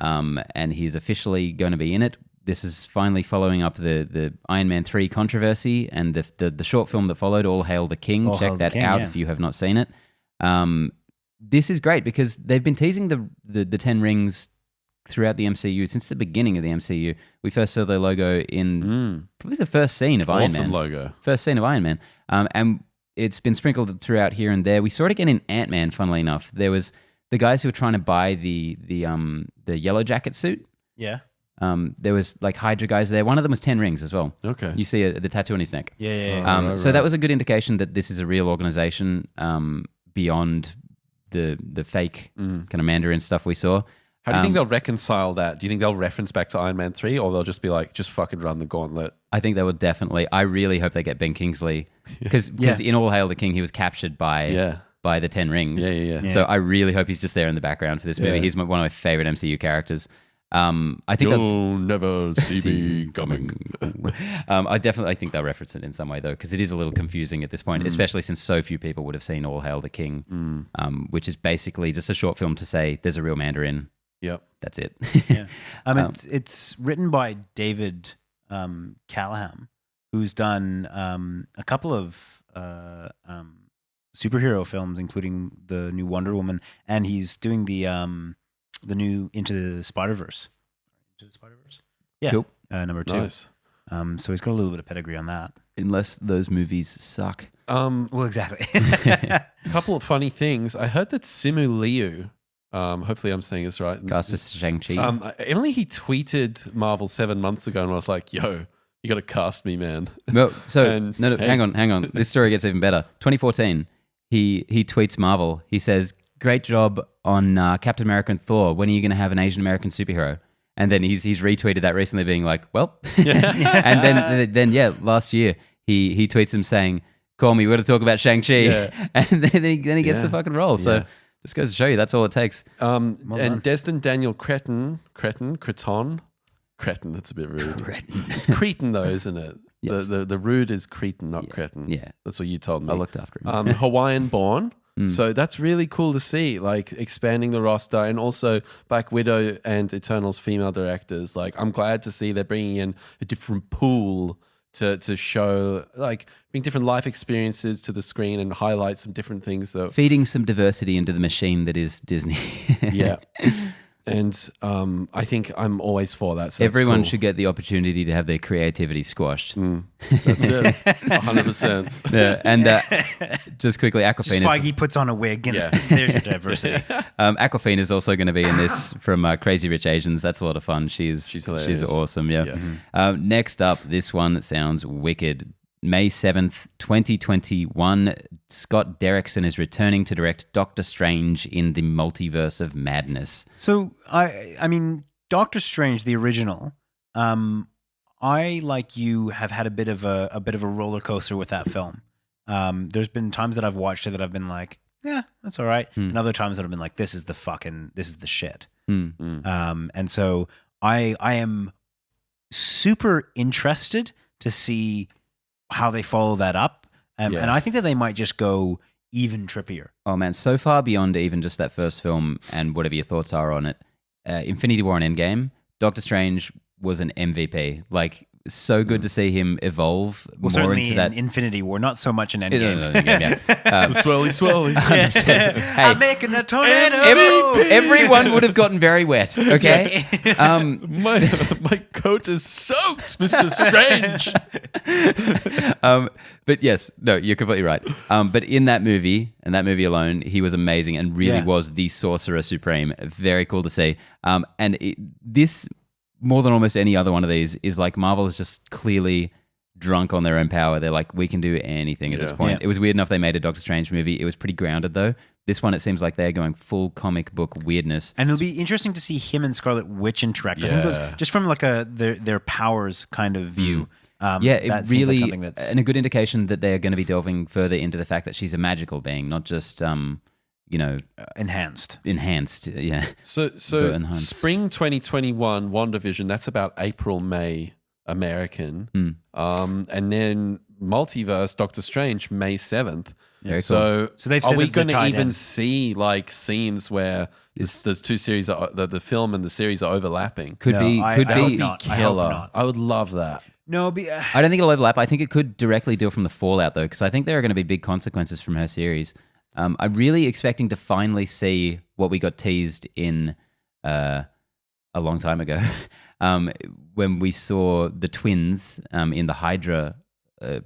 and he's officially going to be in it. This is finally following up the Iron Man 3 controversy and the short film that followed, All Hail the King. Check that out if you have not seen it. This is great because they've been teasing the Ten Rings throughout the MCU since the beginning of the MCU. We first saw their logo in probably the first scene of Iron Man. Awesome logo. First scene of Iron Man. And it's been sprinkled throughout here and there. We saw it again in Ant-Man, funnily enough. There was the guys who were trying to buy the Yellow Jacket suit. Yeah. There was like Hydra guys there. One of them was 10 rings as well. Okay. You see the tattoo on his neck. Yeah. So that was a good indication that this is a real organization beyond the fake kind of Mandarin stuff we saw. How do you think they'll reconcile that? Do you think they'll reference back to Iron Man 3 or they'll just be like, just fucking run the gauntlet? I think they will definitely. I really hope they get Ben Kingsley because in All Hail the King, he was captured by the 10 rings. Yeah. So I really hope he's just there in the background for this movie. He's one of my favorite MCU characters. I think you'll never see me coming. I think they'll reference it in some way though, because it is a little confusing at this point, especially since so few people would have seen All Hail the King, which is basically just a short film to say there's a real Mandarin. Yep, that's it. Yeah, it's written by David Callahan, who's done a couple of superhero films, including the new Wonder Woman, and he's doing the new Into the Spider-Verse. Yeah. Cool. Number 2. Nice. So he's got a little bit of pedigree on that. Unless those movies suck. Well, exactly. A couple of funny things. I heard that Simu Liu, hopefully I'm saying this right. Cast as Shang-Chi. Emily, he tweeted Marvel 7 months ago and I was like, yo, you got to cast me, man. No, hey. hang on. This story gets even better. 2014, he tweets Marvel. He says, great job on Captain America and Thor. When are you going to have an Asian American superhero? And then he's retweeted that recently, being like, "Well," and then last year he tweets him saying, "Call me. We're going to talk about Shang-Chi," and then he gets the fucking role. So just goes to show you that's all it takes. And Destin Daniel Cretton. That's a bit rude. It's Cretan though, isn't it? Yes. The rude is Cretan, not Cretan. Yeah, that's what you told me. I looked after him. Hawaiian born. So that's really cool to see, like expanding the roster, and also Black Widow and Eternals female directors. Like, I'm glad to see they're bringing in a different pool to show, like, bring different life experiences to the screen and highlight some different things. So feeding some diversity into the machine that is Disney. Yeah. And I think I'm always for that. So everyone cool. should get the opportunity to have their creativity squashed. That's it. 100%. Yeah, and just quickly, Aquafina. Feige puts on a wig and there's your diversity. Aquafina is also going to be in this from Crazy Rich Asians. That's a lot of fun. She's hilarious. She's awesome. Yeah. Next up, this one sounds wicked. May 7th, 2021, Scott Derrickson is returning to direct Doctor Strange in the Multiverse of Madness. So, I mean, Doctor Strange, the original, I, like you, have had a bit of a roller coaster with that film. There's been times that I've watched it that I've been like, yeah, that's all right. And other times that I've been like, this is the shit. And so I am super interested to see how they follow that up. And I think that they might just go even trippier. Oh man, so far beyond even just that first film and whatever your thoughts are on it, Infinity War and Endgame, Doctor Strange was an MVP. Like, so good to see him evolve more into that. In Infinity War, not so much in Endgame. The swirly. Hey, I'm making a tornado. Everyone would have gotten very wet, okay? My coat is soaked, Mr. Strange. But yes, no, you're completely right. But in that movie, and that movie alone, he was amazing and really was the Sorcerer Supreme. Very cool to see. This, more than almost any other one of these, is like Marvel has just clearly drunk on their own power. They're like, we can do anything at this point. Yeah. It was weird enough they made a Doctor Strange movie. It was pretty grounded though. This one, it seems like they're going full comic book weirdness. And it'll be interesting to see him and Scarlet Witch interact. I think just from like their powers kind of view. It that seems really, like something that's and a good indication that they're going to be delving further into the fact that she's a magical being, not just, enhanced. Yeah. So enhanced. spring 2021, WandaVision, that's about April, May American. And then Multiverse, Doctor Strange, May 7th. Very So, So they've are said we that they're going to tied even in. see like scenes where there's two series, the film and the series are overlapping? Could No, be. I Could hope be. not. I hope Killer. not. I would love that. No, I don't think it'll overlap. I think it could directly deal from the fallout, though, because I think there are going to be big consequences from her series. I'm really expecting to finally see what we got teased in a long time ago when we saw the twins in the Hydra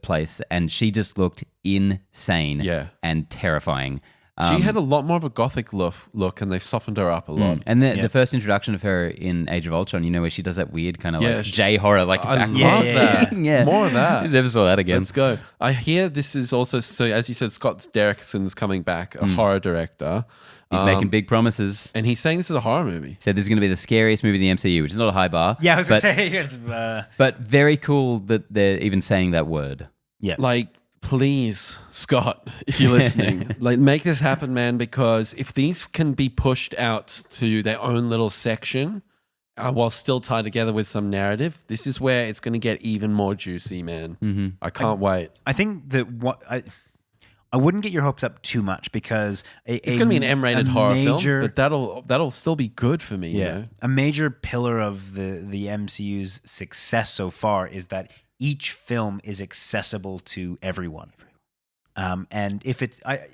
place, and she just looked insane and terrifying. She had a lot more of a gothic look, and they've softened her up a lot. And the first introduction of her in Age of Ultron, where she does that weird kind of like she- J-horror, like I back. love that. Yeah. More of that. Never saw that again. Let's go. I hear this is also, so as you said, Scott Derrickson's coming back, a horror director. He's making big promises. And he's saying this is a horror movie. Said this is going to be the scariest movie in the MCU, which is not a high bar. yeah, I was but, going to say. but very cool that they're even saying that word. Yeah. Like, please, Scott, if you're listening, like make this happen, man, because if these can be pushed out to their own little section while still tied together with some narrative, this is where it's going to get even more juicy, man. I can't wait. I think that I wouldn't get your hopes up too much because It's going to be an M-rated horror film, but that'll still be good for me. You know? A major pillar of the MCU's success so far is that each film is accessible to everyone. And if it's, I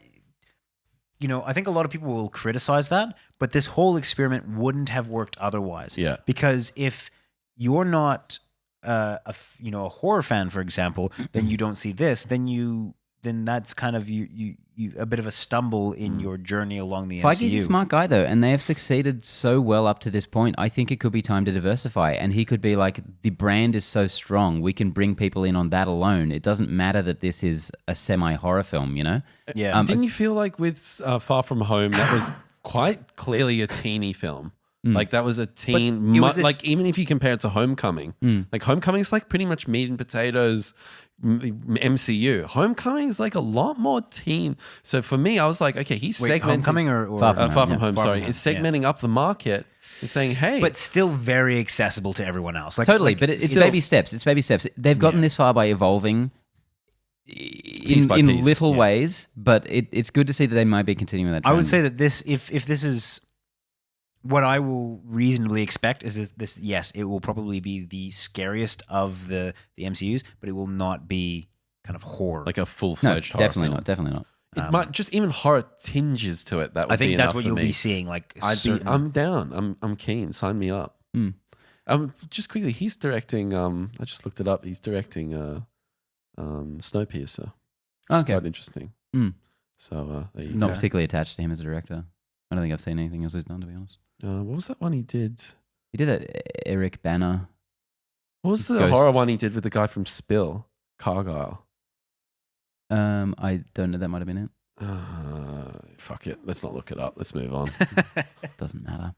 think a lot of people will criticize that, but this whole experiment wouldn't have worked otherwise. Yeah. Because if you're not a horror fan, for example, then you don't see this, then that's kind of you a bit of a stumble in your journey along the Feige's MCU. a smart guy, though, and they have succeeded so well up to this point. I think it could be time to diversify, and he could be like, the brand is so strong, we can bring people in on that alone. It doesn't matter that this is a semi-horror film, Yeah. Didn't you feel like with Far From Home, that was quite clearly a teeny film? Like that was a teen, like even if you compare it to Homecoming, like Homecoming is like pretty much meat and potatoes MCU. Homecoming is like a lot more teen. So for me, I was like, okay, he's segmenting. Homecoming or Far From Far From Yeah. Home, sorry. Is segmenting up the market and saying, hey. but still very accessible to everyone else. Totally, but it's still- baby steps. It's baby steps. They've gotten this far by evolving in by piece. little ways, but it's good to see that they might be continuing that trend. I would say that this, if this is what I will reasonably expect, is that this, yes, it will probably be the scariest of the MCUs, but it will not be kind of horror. like a no, full-fledged horror definitely film. not. Definitely not. It might just even horror tinges to it. That would I think be that's enough what for you'll me. be seeing. Like, I'm down. I'm keen. Sign me up. Just quickly, he's directing. I just looked it up. He's directing Snowpiercer. It's Okay. quite interesting. Mm. So there you Not go. particularly attached to him as a director. I don't think I've seen anything else he's done, to be honest. What was that one he did? He did that Eric Banner. What was the Ghosts. horror one he did with the guy from Spill? Cargyle. I don't know. That might have been it. Fuck it. Let's not look it up. Let's move on. Doesn't matter.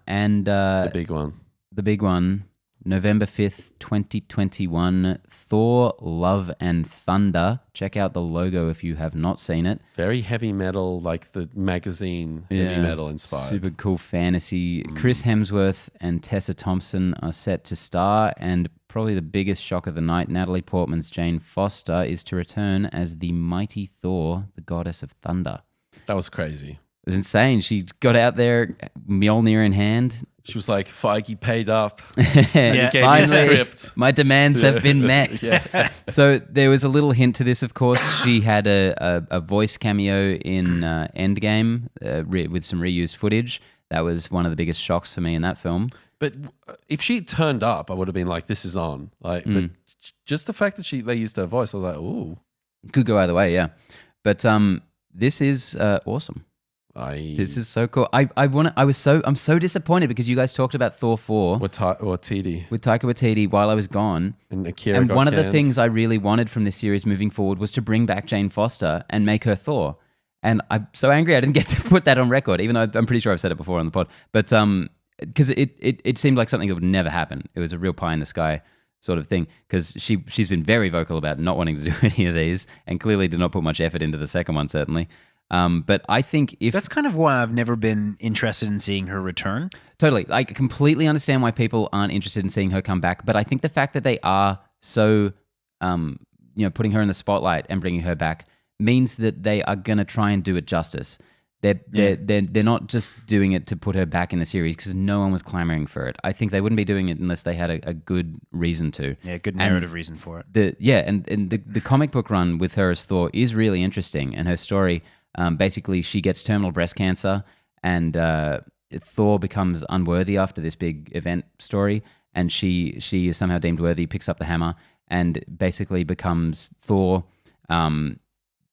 And The big one. the big one, November 5th, 2021, Thor, Love and Thunder. Check out the logo if you have not seen it. Very heavy metal, like the magazine heavy metal inspired. Super cool fantasy. Chris Hemsworth and Tessa Thompson are set to star, and probably the biggest shock of the night, Natalie Portman's Jane Foster is to return as the mighty Thor, the goddess of thunder. That was crazy. It was insane. She got out there, Mjolnir in hand. She was like, Feige paid up. Yeah, Gave me a script. my demands have been met. Yeah. So there was a little hint to this, of course. She had a voice cameo in Endgame with some reused footage. That was one of the biggest shocks for me in that film. But if she turned up, I would have been like, this is on. Like, but just the fact that they used her voice, I was like, ooh. Could go either way, yeah. But this is awesome. This is so cool. I'm so disappointed because you guys talked about Thor 4 with Taika Waititi while I was gone. And Akira And got one of the canned. things I really wanted from this series moving forward was to bring back Jane Foster and make her Thor. And I'm so angry I didn't get to put that on record, even though I'm pretty sure I've said it before on the pod. But because it seemed like something that would never happen. It was a real pie in the sky sort of thing, because she's been very vocal about not wanting to do any of these, and clearly did not put much effort into the second one, certainly. But I think if That's kind of why I've never been interested in seeing her return. totally, I completely understand why people aren't interested in seeing her come back. But I think the fact that they are so, putting her in the spotlight and bringing her back means that they are going to try and do it justice. They're not just doing it to put her back in the series because no one was clamoring for it. I think they wouldn't be doing it unless they had a good reason to. Yeah, good narrative reason for it. The comic book run with her as Thor is really interesting, and her story, basically she gets terminal breast cancer, and Thor becomes unworthy after this big event story, and she is somehow deemed worthy, picks up the hammer, and basically becomes Thor.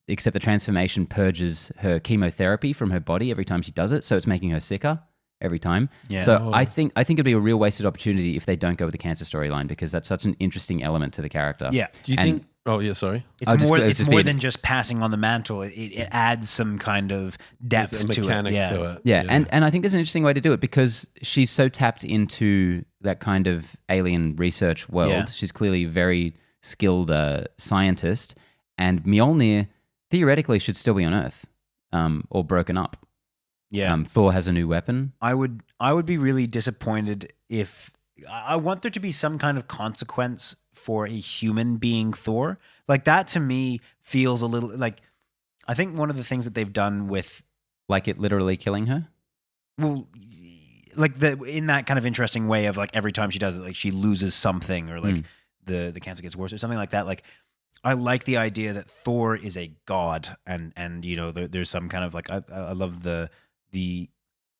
Except the transformation purges her chemotherapy from her body every time she does it, so it's making her sicker every time. Yeah. So I think it'd be a real wasted opportunity if they don't go with the cancer storyline, because that's such an interesting element to the character. Yeah. Do you think? Oh yeah, sorry. It's more than just passing on the mantle. It adds some kind of depth There's a to mechanic it. to it. Yeah, and I think there's an interesting way to do it because she's so tapped into that kind of alien research world. Yeah. She's clearly a very skilled scientist, and Mjolnir theoretically should still be on Earth, or broken up. Yeah. Thor has a new weapon. I would be really disappointed if I want there to be some kind of consequence for a human being Thor. Like that to me feels a little like, I think one of the things that they've done with, Like it literally killing her? well, like in that kind of interesting way of like every time she does it, like she loses something, or like the cancer gets worse or something like that. Like I like the idea that Thor is a god, and there's some kind of like I love the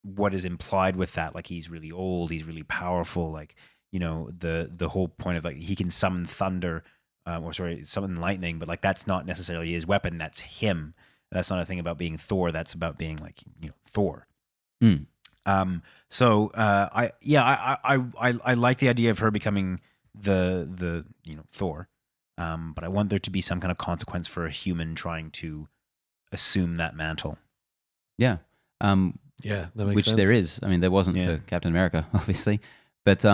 what is implied with that. Like he's really old, he's really powerful. Like the whole point of like he can summon thunder, summon lightning, but like that's not necessarily his weapon. That's him. That's not a thing about being Thor. That's about being like Thor. So I like the idea of her becoming the Thor. But I want there to be some kind of consequence for a human trying to assume that mantle. Yeah. Yeah, that makes which sense. there is. I mean, there wasn't for Captain America, obviously. But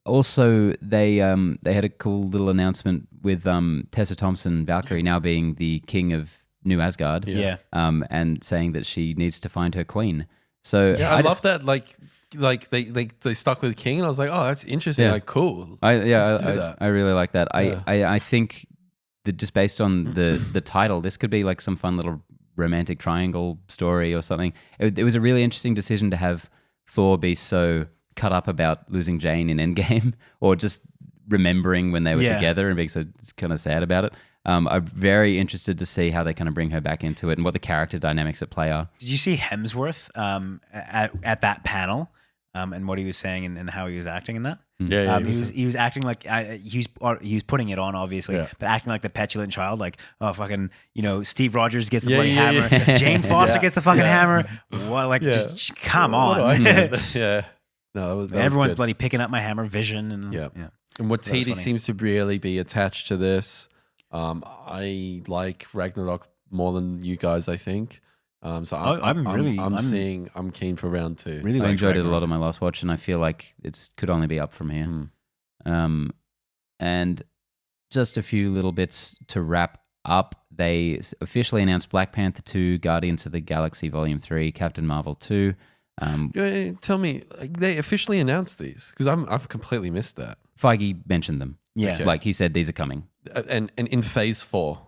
also they had a cool little announcement with Tessa Thompson, Valkyrie, now being the king of New Asgard. Yeah. And saying that she needs to find her queen. So Yeah, I love that. Like they stuck with King, and I was like, oh, that's interesting. Yeah. Like, cool. I really like that. Yeah. I think that just based on the title, this could be like some fun little romantic triangle story or something. It was a really interesting decision to have Thor be so cut up about losing Jane in Endgame, or just remembering when they were together and being so kind of sad about it. I'm very interested to see how they kind of bring her back into it and what the character dynamics at play are. Did you see Hemsworth at that panel, and what he was saying and how he was acting in that? Yeah, he was acting like he was putting it on, obviously, but acting like the petulant child, like, oh fucking, Steve Rogers gets the bloody hammer, Jane Foster gets the fucking hammer. What, like, just come on. Yeah. No, that everyone's was good. bloody picking up my hammer, Vision, and And what That was TD funny. seems to really be attached to this. I like Ragnarok more than you guys, I think. So I'm keen for round 2. Really I liked enjoyed it a lot Ragnarok. on my last watch, and I feel like it could only be up from here. And just a few little bits to wrap up. They officially announced Black Panther 2, Guardians of the Galaxy Volume 3, Captain Marvel 2. Tell me, they officially announced these? Because I've completely missed that. Feige mentioned them. Yeah. Okay. Like he said, these are coming. And in Phase 4.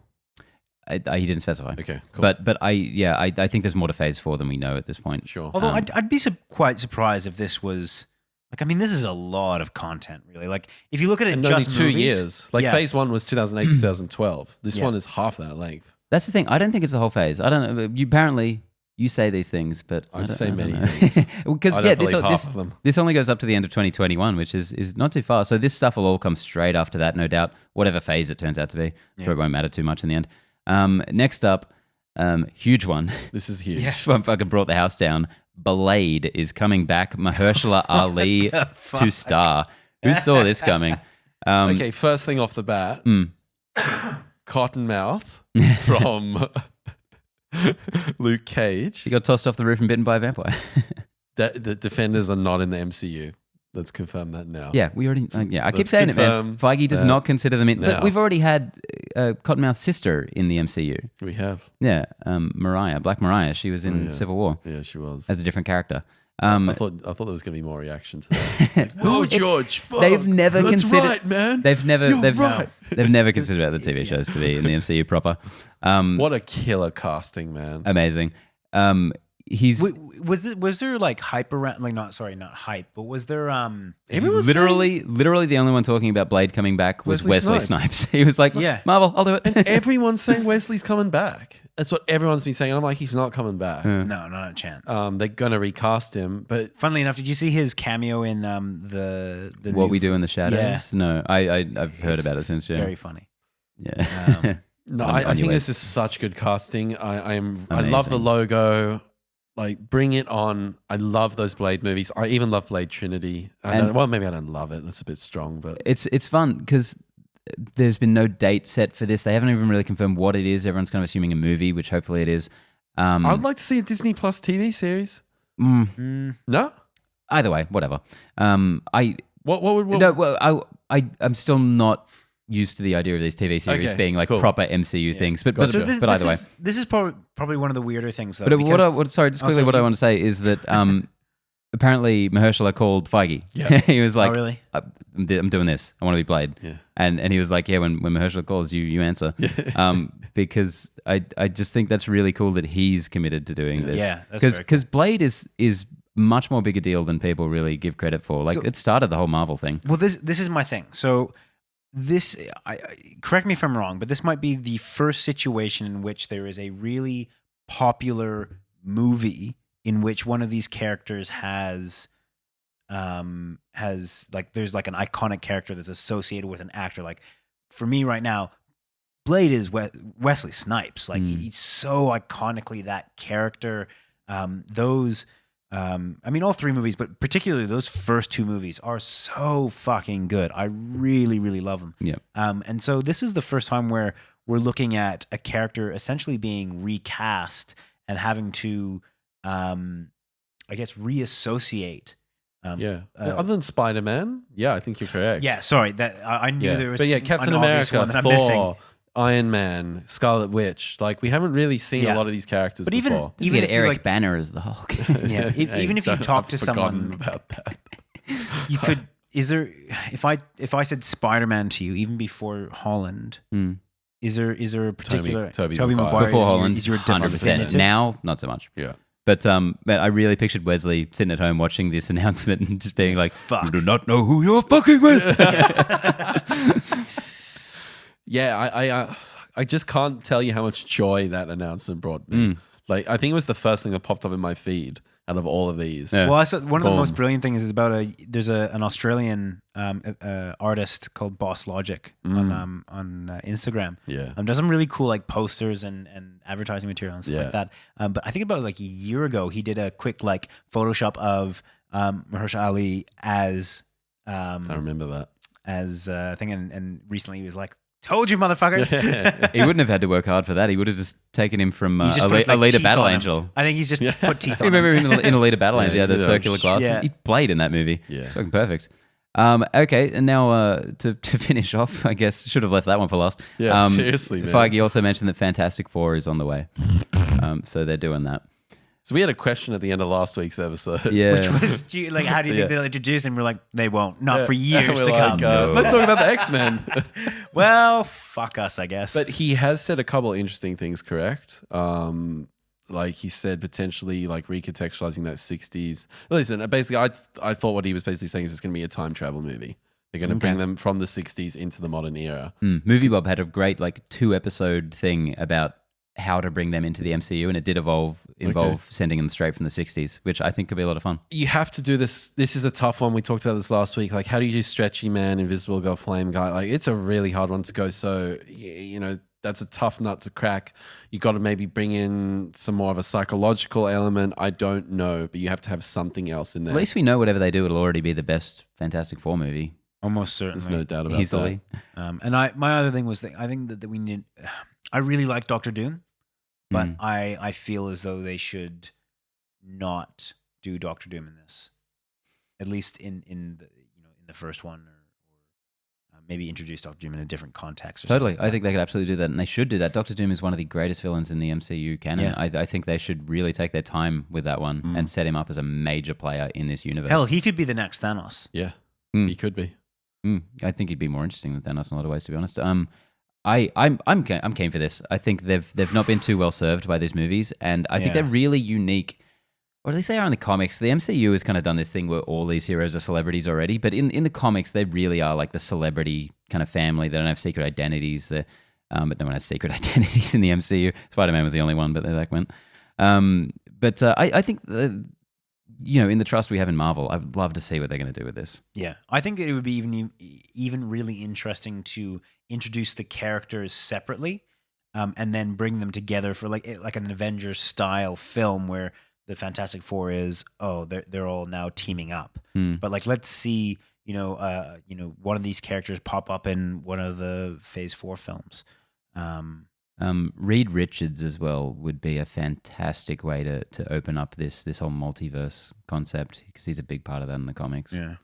He didn't specify. Okay, cool. But I think there's more to Phase 4 than we know at this point. Sure. Although I'd be quite surprised if this was like, I mean, this is a lot of content, really. Like, if you look at it, and just only 2 movies, years. Like Phase 1 was 2008 to 2012. This one is half that length. That's the thing. I don't think it's the whole phase. I don't know. You say these things, but I say many know. things. Because I don't believe half of them. This only goes up to the end of 2021, which is not too far. So this stuff will all come straight after that, no doubt. Whatever phase it turns out to be, I'm sure it won't matter too much in the end. Next up, Huge one. This is huge. This one fucking brought the house down. Blade is coming back. Mahershala Ali to star. Who saw this coming? Okay, first thing off the bat, Cottonmouth from Luke Cage. He got tossed off the roof and bitten by a vampire. The Defenders are not in the MCU. Let's confirm that now. Yeah, we already. I keep Let's saying it, man. confirm Feige does not consider them in. now. But we've already had Cottonmouth's sister in the MCU. We have. Yeah, Black Mariah. She was in yeah. Civil War Yeah, she was. as a different character. I thought there was going to be more reaction to that. Like, oh, George, fuck. They've never That's considered. right, man. They've never. You're They've right. they've never considered other TV shows to be in the MCU proper. What a killer casting, man. Amazing. He's Was there like hype around? Like not hype, but was there Everyone's literally the only one talking about Blade coming back was Wesley Wesley Snipes. He was like, Yeah. Marvel, I'll do it. And everyone's saying Wesley's coming back. That's what everyone's been saying. I'm like, he's not coming back. no, not a chance. They're gonna recast him, but Funnily enough, did you see his cameo in the What new We Do in the Shadows? Yeah. No, I've heard about it since. Yeah, Very funny. yeah. no, On I your think way. this is such good casting. I love the Amazing. logo. Like, bring it on. I love those Blade movies. I even love Blade Trinity. And- Well, maybe I don't love it. That's a bit strong, but It's fun because there's been no date set for this. They haven't even really confirmed what it is. Everyone's kind of assuming a movie, which hopefully it is. I'd like to see a Disney Plus TV series. No? Either way, whatever. What would No, well, I'm still not used to the idea of these TV series Okay, being like cool. proper MCU things. But Gotcha. but either way. This is probably one of the weirder things though. But because, sorry, just quickly, what I want to say is that apparently Mahershala called Feige. Yeah. He was like, oh really? I'm doing this. I want to be Blade. Yeah. And he was like, yeah, when Mahershala calls, you answer. Because I just think that's really cool that he's committed to doing this. Yeah, that's very cool. Because Blade is much more bigger deal than people really give credit for. Like, So- it started the whole Marvel thing. Well, this is my thing. So this, correct me if I'm wrong, but this might be the first situation in which there is a really popular movie in which one of these characters has like there's like an iconic character that's associated with an actor. Like for me right now, Blade is Wesley Snipes. Like he's so iconically that character. I mean, all three movies, but particularly those first two movies are so fucking good. I really, really love them. Yeah. And so this is the first time where we're looking at a character essentially being recast and having to, I guess, reassociate. Other than Spider-Man, yeah, I think you're correct. Yeah, sorry, that I knew there was. But yeah, Captain an obvious America, one that I'm missing. Thor, Iron Man, Scarlet Witch. Like, we haven't really seen a lot of these characters But before. You even get if you Eric like, Banner as the Hulk. yeah, even if you talk to someone about that. you could. Is there if I said Spider-Man to you even before Holland? Is there a particular Tobey Maguire Maguire. Before is Holland, Is your different 100%. definitive? Now, not so much. Yeah. But I really pictured Wesley sitting at home watching this announcement and just being like, Fuck. "You do not know who you're fucking with." Yeah, I just can't tell you how much joy that announcement brought me. Like, I think it was the first thing that popped up in my feed out of all of these. Yeah. Well, I saw one of the most Boom. brilliant things is about there's an Australian artist called Boss Logic on Instagram. Yeah. Does some really cool like posters and advertising material and stuff Yeah. like that. But I think about like a year ago, he did a quick like Photoshop of Mahershala Ali as I remember that. thing, and recently he was like, "Told you, motherfuckers." He wouldn't have had to work hard for that. He would have just taken him from He's just put, like, Alita teeth Battle on him. Angel. I think he's just put teeth You on remember him. him in Alita Battle Angel? Yeah, the yeah. circular glasses. Yeah. He played in that movie. Yeah. It's fucking perfect. Okay, and now to finish off, I guess should have left that one for last. Yeah, seriously, man. Feige also mentioned that Fantastic Four is on the way, so they're doing that. So we had a question at the end of last week's episode. Yeah, Which was, like, how do you think they'll introduce him? We're like, they won't. Not for years We're to like, come. Let's talk about the X-Men. Well, fuck us, I guess. But he has said a couple of interesting things, correct? Like he said, potentially like recontextualizing that 60s. Listen, basically, I thought what he was basically saying is it's going to be a time travel movie. They're going to bring them from the 60s into the modern era. Movie Bob had a great 2-episode thing about how to bring them into the MCU, and it did involve sending them straight from the 60s, which I think could be a lot of fun. You have to do this. This is a tough one. We talked about this last week. Like, how do you do Stretchy Man, Invisible Girl, Flame Guy? Like, it's a really hard one to go. So, that's a tough nut to crack. You got to maybe bring in some more of a psychological element. I don't know, but you have to have something else in there. At least we know whatever they do, it'll already be the best Fantastic Four movie. Almost certainly. There's no doubt about Easily. that. And my other thing was I think that we need. I really like Doctor Doom, but I feel as though they should not do Doctor Doom in this, at least in the first one, or maybe introduce Doctor Doom in a different context. Or Totally, something. I think they could absolutely do that, and they should do that. Doctor Doom is one of the greatest villains in the MCU canon. Yeah. I think they should really take their time with that one and set him up as a major player in this universe. Hell, he could be the next Thanos. Yeah, he could be. I think he'd be more interesting than Thanos in a lot of ways, to be honest. I'm keen for this. I think they've not been too well served by these movies, and I think they're really unique. Or at least they are in the comics. The MCU has kind of done this thing where all these heroes are celebrities already, but in the comics, they really are like the celebrity kind of family. They don't have secret identities. But no one has secret identities in the MCU. Spider-Man was the only one, but that went. I think in the trust we have in Marvel, I'd love to see what they're going to do with this. Yeah, I think it would be even really interesting to introduce the characters separately, and then bring them together for like an Avengers style film where the Fantastic Four is they're all now teaming up. But like let's see one of these characters pop up in one of the Phase 4 films. Reed Richards as well would be a fantastic way to open up this whole multiverse concept, because he's a big part of that in the comics. Yeah.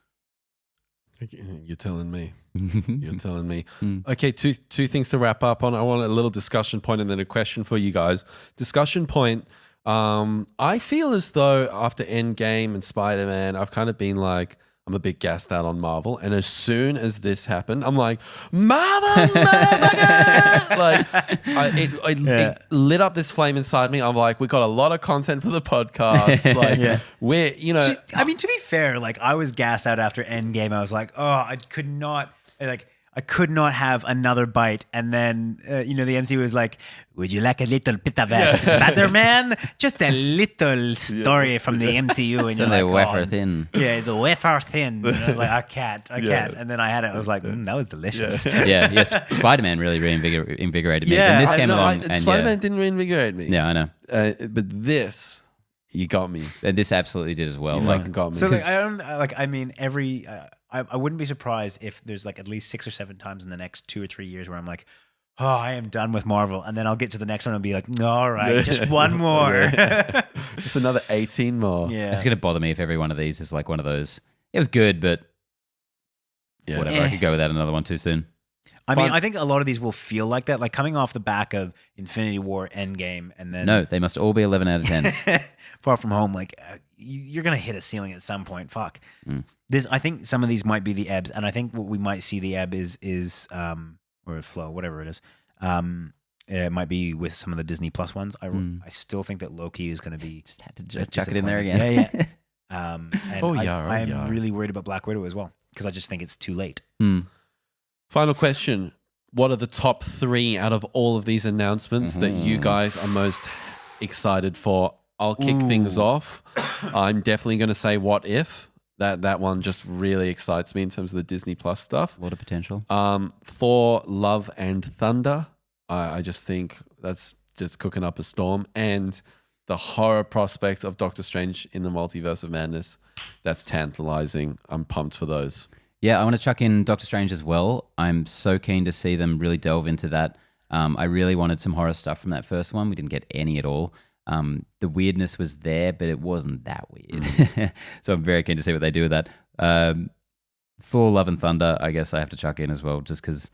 You're telling me. You're telling me. Okay, two things to wrap up on. I want a little discussion point and then a question for you guys. Discussion point. I feel as though after Endgame and Spider-Man, I've kind of been like, I'm a bit gassed out on Marvel. And as soon as this happened, I'm like, motherfucker! Like, it lit up this flame inside me. I'm like, we got a lot of content for the podcast. Like, we're, I mean, to be fair, like I was gassed out after Endgame. I was like, I could not have another bite. And then, the MCU was like, would you like a little bit of a Spider-Man? Just a little story from the MCU. And so you're the like, wafer thin. Yeah, the wafer thin. Like, I can't. And then I had it. I was like, that was delicious. Yes. Spider-Man really reinvigorated me. And this came along. Spider-Man didn't reinvigorate me. Yeah, I know. But this, you got me. And this absolutely did as well. You fucking got me. So I wouldn't be surprised if there's like at least 6 or 7 times in the next 2 or 3 years where I'm like, I am done with Marvel. And then I'll get to the next one and be like, all right, just one more. Just another 18 more. Yeah. It's going to bother me if every one of these is like one of those, it was good, but whatever. I could go without another one too soon. I mean, I think a lot of these will feel like that, like coming off the back of Infinity War, Endgame, and then... No, they must all be 11 out of 10s. Far From Home, like, you're going to hit a ceiling at some point. Fuck. I think some of these might be the ebbs, and I think what we might see the ebb is or a flow, whatever it is. It might be with some of the Disney Plus ones. I still think that Loki is going to be... Just had to chuck it in there again. Yeah. I am really worried about Black Widow as well, because I just think it's too late. Final question. What are the top 3 out of all of these announcements that you guys are most excited for? I'll kick things off. I'm definitely going to say What If. That one just really excites me in terms of the Disney Plus stuff. A lot of potential. Thor, Love and Thunder. I just think that's just cooking up a storm. And the horror prospects of Doctor Strange in the Multiverse of Madness. That's tantalizing. I'm pumped for those. Yeah, I want to chuck in Doctor Strange as well. I'm so keen to see them really delve into that. I really wanted some horror stuff from that first one. We didn't get any at all. The weirdness was there, but it wasn't that weird. So I'm very keen to see what they do with that. Thor, Love and Thunder, I guess I have to chuck in as well, just because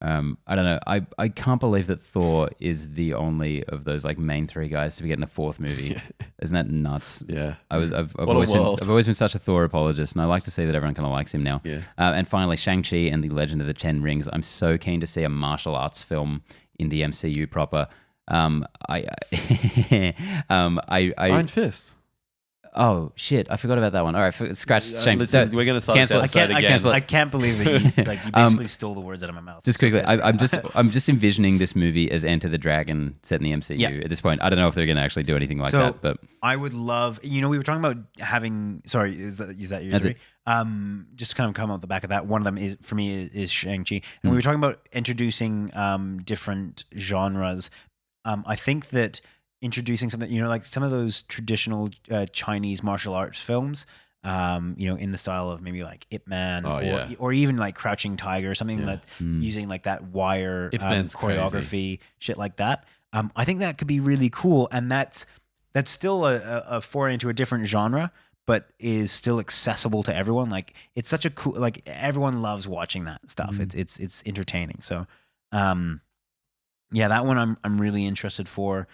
I don't know. I can't believe that Thor is the only of those like main 3 guys to be getting a 4th movie. Isn't that nuts? Yeah. I've always been such a Thor apologist, and I like to see that everyone kind of likes him now. Yeah. And finally, Shang-Chi and the Legend of the Ten Rings. I'm so keen to see a martial arts film in the MCU proper. Iron Fist. Oh shit! I forgot about that one. All right, scratch. Shang. Listen, we're going to start cancel. this episode again. I can't believe that you basically stole the words out of my mouth. Just quickly, I'm just envisioning this movie as Enter the Dragon set in the MCU at this point. I don't know if they're going to actually do anything like that, but I would love. We were talking about having. Sorry, is that your 3? just kind of come off the back of that, one of them is for me is Shang-Chi, and we were talking about introducing different genres. I think that introducing something, like some of those traditional Chinese martial arts films, in the style of maybe like Ip Man, or even like Crouching Tiger, something that using like that wire choreography, shit like that. I think that could be really cool, and that's still a foray into a different genre, but is still accessible to everyone. Like it's such a cool, like everyone loves watching that stuff. It's entertaining. So, that one I'm really interested for.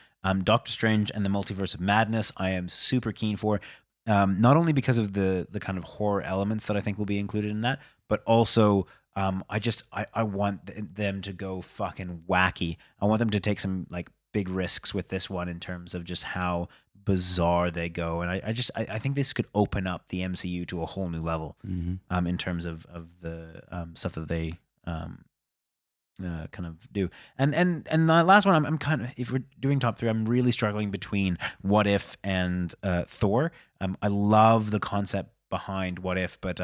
Doctor Strange and the Multiverse of Madness, I am super keen for. Not only because of the kind of horror elements that I think will be included in that, but also I want them to go fucking wacky. I want them to take some like big risks with this one in terms of just how bizarre they go, and I think this could open up the MCU to a whole new level in terms of the stuff that they kind of do. And the last one, I'm kind of, if we're doing top three, I'm really struggling between What If and Thor. I love the concept behind What If, but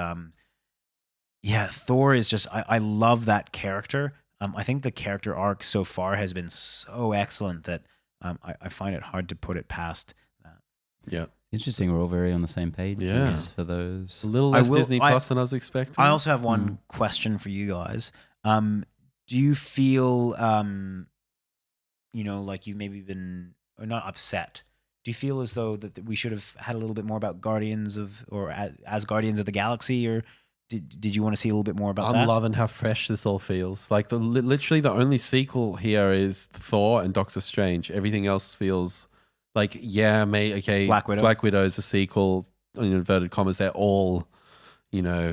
Thor is just, I love that character. I think the character arc so far has been so excellent that I find it hard to put it past that. Yeah. Interesting. We're all very on the same page. Yeah. For those. A little less Disney Plus than I was expecting. I also have one question for you guys. Do you feel, like you've maybe been, or not upset? Do you feel as though that we should have had a little bit more about Guardians of the Galaxy, or did you want to see a little bit more about that? I'm loving how fresh this all feels. Like literally the only sequel here is Thor and Doctor Strange. Everything else feels like, Black Widow is a sequel, in inverted commas. They're all,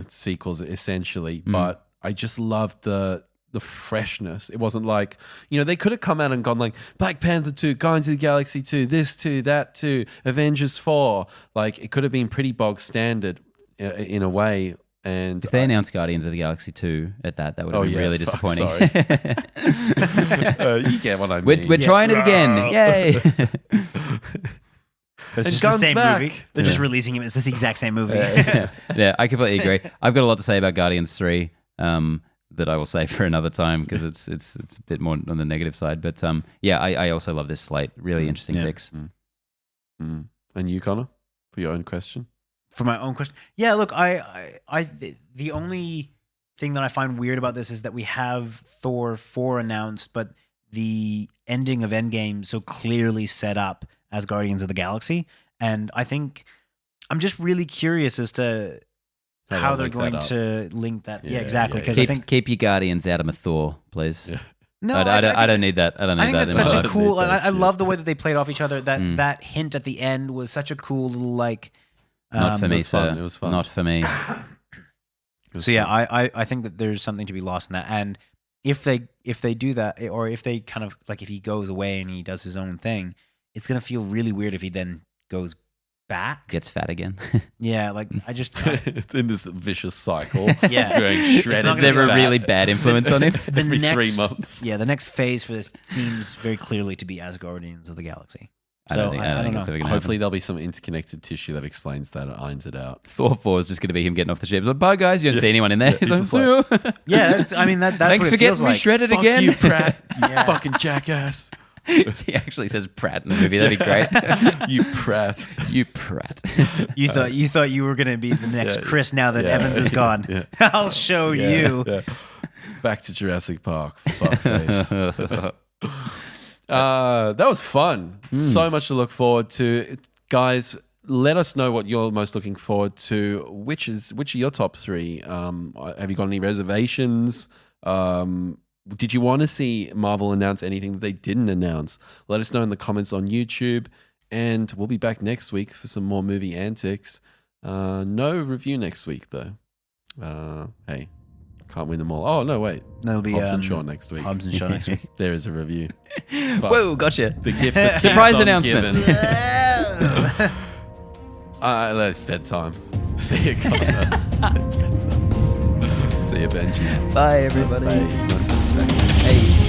sequels essentially. But I just loved the freshness. It wasn't like, they could have come out and gone like Black Panther 2, Guardians of the Galaxy 2, this 2, that 2, Avengers 4. Like it could have been pretty bog standard in a way. And if they announced Guardians of the Galaxy 2 at that would have been really disappointing. Sorry. You get what I mean. We're trying it again. Yay. It's just the same movie. They're just releasing it. It's the exact same movie. Yeah, I completely agree. I've got a lot to say about Guardians 3 that I will say for another time because it's a bit more on the negative side. But I also love this slate. Really interesting picks. And you, Connor, for your own question? For my own question, look, the only thing that I find weird about this is that we have Thor 4 announced, but the ending of Endgame so clearly set up as Guardians of the Galaxy, and I think I'm just really curious as to how they're going to link that. Yeah, exactly. Because I think keep your Guardians out of my Thor, please. Yeah. No, I don't need that. I think that's such a cool. I love the way that they played off each other. That hint at the end was such a cool little like. Not for me, sir. It was fun. Not for me. So I think that there's something to be lost in that. And if they do that, or if they kind of like if he goes away and he does his own thing, it's gonna feel really weird if he then goes back, gets fat again. Yeah, like it's in this vicious cycle. Yeah, going shredded. It's never a really bad influence on him. Every 3 months. Yeah, the next phase for this seems very clearly to be as Guardians of the Galaxy. I don't think know. Hopefully there'll be some interconnected tissue that explains that, irons it out. Thor 4 is just going to be him getting off the ship. Like, bye guys, you don't see anyone in there. That's that's Thanks what for getting me shredded Fuck again. you, Pratt. You fucking jackass. He actually says Pratt in the movie. That'd be great. You Pratt. You Pratt. You thought you were going to be the next Chris now that Evans is gone. Yeah. I'll show you. Yeah. Back to Jurassic Park. Fuckface. That was fun. So much to look forward to. Guys, let us know what you're most looking forward to. Which are your top three? Have you got any reservations? Did you want to see Marvel announce anything that they didn't announce? Let us know in the comments on YouTube. And we'll be back next week for some more movie antics. No review next week, though. Hey. Can't win them all. Oh, no, wait. That'll be Hobbs and Shaw next week. Hobbs and Shaw next week. There is a review. Whoa, gotcha. The gift that surprise announcement. It's bedtime. See you, Connor. See you, Benji. Bye, everybody. Bye. Nice to be back. Hey.